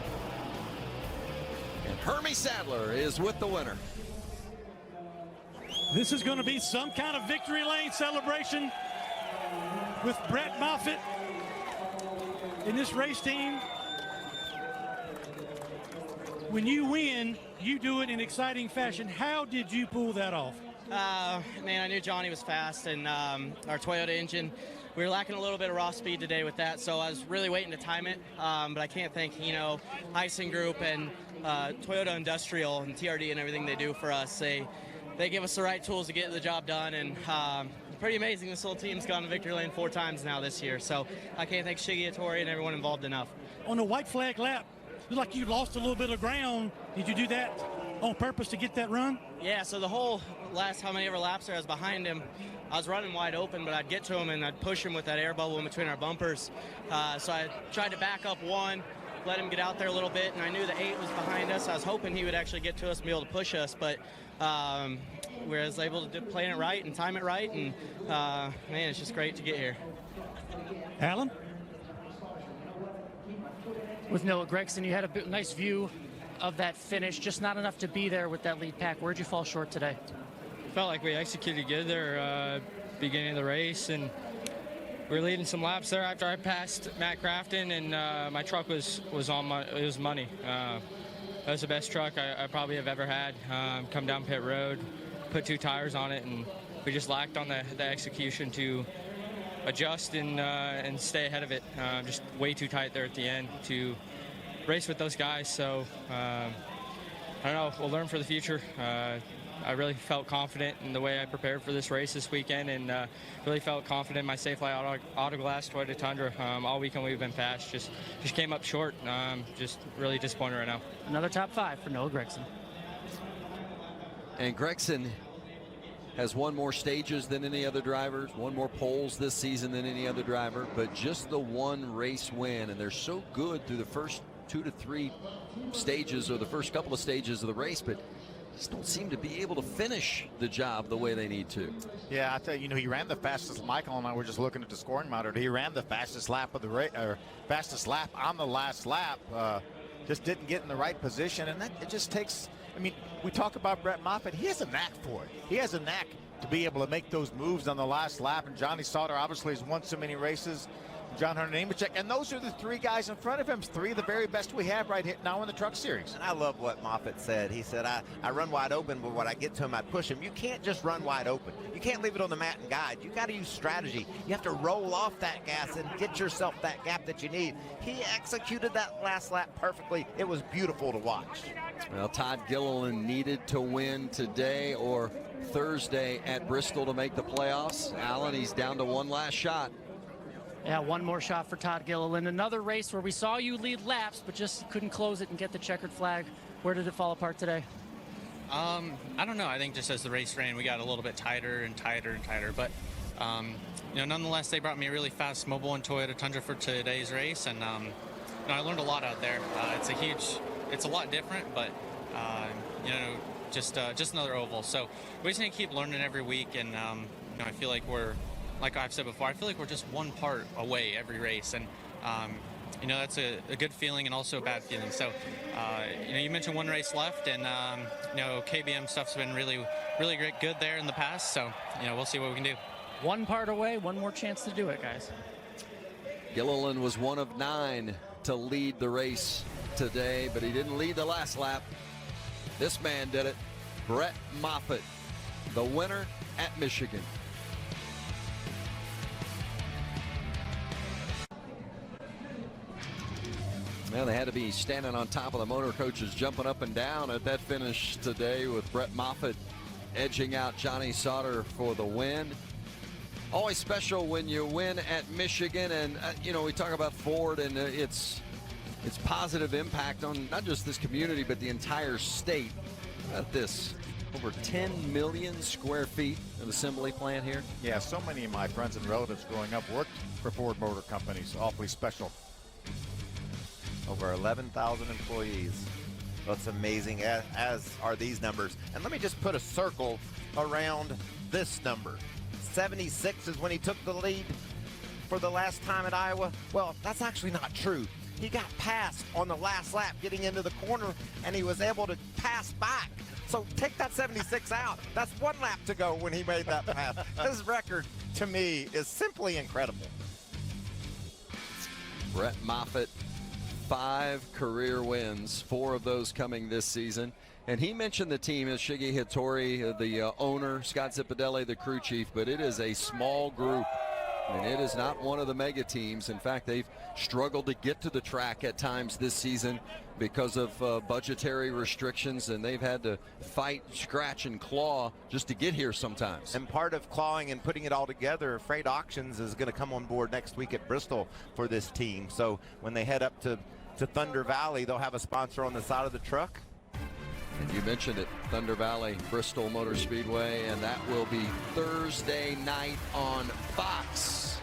And Hermie Sadler is with the winner. This is going to be some kind of victory lane celebration with Brett Moffitt in this race team. When you win, you do it in exciting fashion. How did you pull that off? Man, I knew Johnny was fast, and our Toyota engine, we were lacking a little bit of raw speed today with that, so I was really waiting to time it, but I can't thank, Icing Group and Toyota Industrial and TRD and everything they do for us. They give us the right tools to get the job done, and pretty amazing. This little team's gone to victory lane 4 times now this year, so I can't thank Shiggy, Hattori, and everyone involved enough. On the white flag lap, it looked like you lost a little bit of ground. Did you do that on purpose to get that run? Yeah, so the whole last how many ever laps there, I was behind him. I was running wide open, but I'd get to him and I'd push him with that air bubble in between our bumpers. So I tried to back up 1, let him get out there a little bit, and I knew the 8 was behind us. I was hoping he would actually get to us and be able to push us, but we was able to plan it right and time it right, and man, it's just great to get here. Alan? With Noah Gregson, you had a nice view of that finish, just not enough to be there with that lead pack. Where'd you fall short today? Felt like we executed good there beginning of the race, and we were leading some laps there after I passed Matt Crafton, and my truck was money. That was the best truck I probably have ever had. Come down pit road, put 2 tires on it, and just lacked on the execution to adjust and stay ahead of it. Just way too tight there at the end to race with those guys. So I don't know. We'll learn for the future. I really felt confident in the way I prepared for this race this weekend, and really felt confident in my Safe Flight Auto Glass Toyota Tundra. All weekend we've been fast. Just came up short. Just really disappointed right now. Another top 5 for Noah Gragson. And Gragson has won more stages than any other drivers, won more poles this season than any other driver, but just the one race win, and they're so good through the first 2 to 3 stages or the first couple of stages of the race, but just don't seem to be able to finish the job the way they need to. Yeah, I tell you, he ran the fastest. Michael and I were just looking at the scoring monitor. He ran the fastest lap of the race, or fastest lap on the last lap. Just didn't get in the right position, and that it just takes. I mean, we talk about Brett Moffitt. He has a knack for it. He has a knack to be able to make those moves on the last lap. And Johnny Sauter obviously has won so many races. John Hunter Nemechek, and those are the 3 guys in front of him, 3 of the very best we have right now in the Truck Series. And I love what Moffitt said. He said, I run wide open, but when I get to him, I push him. You can't just run wide open. You can't leave it on the mat and guide. You got to use strategy. You have to roll off that gas and get yourself that gap that you need. He executed that last lap perfectly. It was beautiful to watch. Well, Todd Gilliland needed to win today or Thursday at Bristol to make the playoffs. Allen, he's down to one last shot. Yeah, one more shot for Todd Gilliland. Another race where we saw you lead laps, but just couldn't close it and get the checkered flag. Where did it fall apart today? I don't know. I think just as the race ran, we got a little bit tighter and tighter and tighter. But, nonetheless, they brought me a really fast Mobile and Toyota Tundra for today's race. And, I learned a lot out there. It's a lot different, but, just another oval. So we just need to keep learning every week. And, I feel like like I've said before, I feel like we're just one part away every race. And, that's a good feeling and also a bad feeling. So, you mentioned one race left, and, KBM stuff's been really, really good there in the past. So, we'll see what we can do. One part away, one more chance to do it, guys. Gilliland was one of 9 to lead the race today, but he didn't lead the last lap. This man did it. Brett Moffitt, the winner at Michigan. Well, they had to be standing on top of the motor coaches, jumping up and down at that finish today with Brett Moffitt edging out Johnny Sauter for the win. Always special when you win at Michigan, and we talk about Ford and its positive impact on not just this community but the entire state. At this, over 10 million square feet of assembly plant here. Yeah, so many of my friends and relatives growing up worked for Ford Motor Companies. Awfully special. Over 11,000 employees. That's amazing, as are these numbers. And let me just put a circle around this number. 76 is when he took the lead for the last time at Iowa. Well, that's actually not true. He got passed on the last lap getting into the corner, and he was able to pass back. So take that 76 out. That's 1 lap to go when he made that pass. His record, to me, is simply incredible. Brett Moffitt, 5 career wins, 4 of those coming this season. And he mentioned the team as Shiggy Hattori, the owner, Scott Zipadelli, the crew chief, but it is a small group. And it is not one of the mega teams. In fact, they've struggled to get to the track at times this season because of budgetary restrictions, and they've had to fight, scratch, and claw just to get here sometimes. And part of clawing and putting it all together, Freight Auctions is going to come on board next week at Bristol for this team. So when they head up to Thunder Valley, they'll have a sponsor on the side of the truck. And you mentioned it, Thunder Valley, Bristol Motor Speedway, and that will be Thursday night on Fox.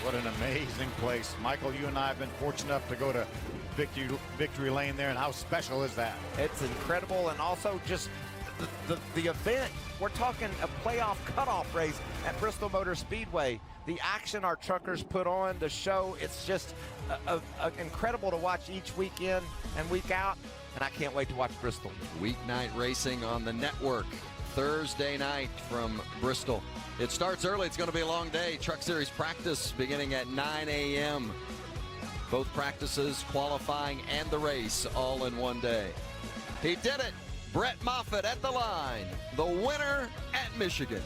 What an amazing place. Michael, you and I have been fortunate enough to go to Victory Lane there, and how special is that? It's incredible, and also just the event. We're talking a playoff cutoff race at Bristol Motor Speedway. The action our truckers put on, the show, it's just incredible to watch each weekend and week out. And I can't wait to watch Bristol. Weeknight racing on the network Thursday night from Bristol. It starts early. It's going to be a long day. Truck Series practice beginning at 9 a.m. Both practices, qualifying, and the race all in one day. He did it. Brett Moffitt at the line, the winner at Michigan.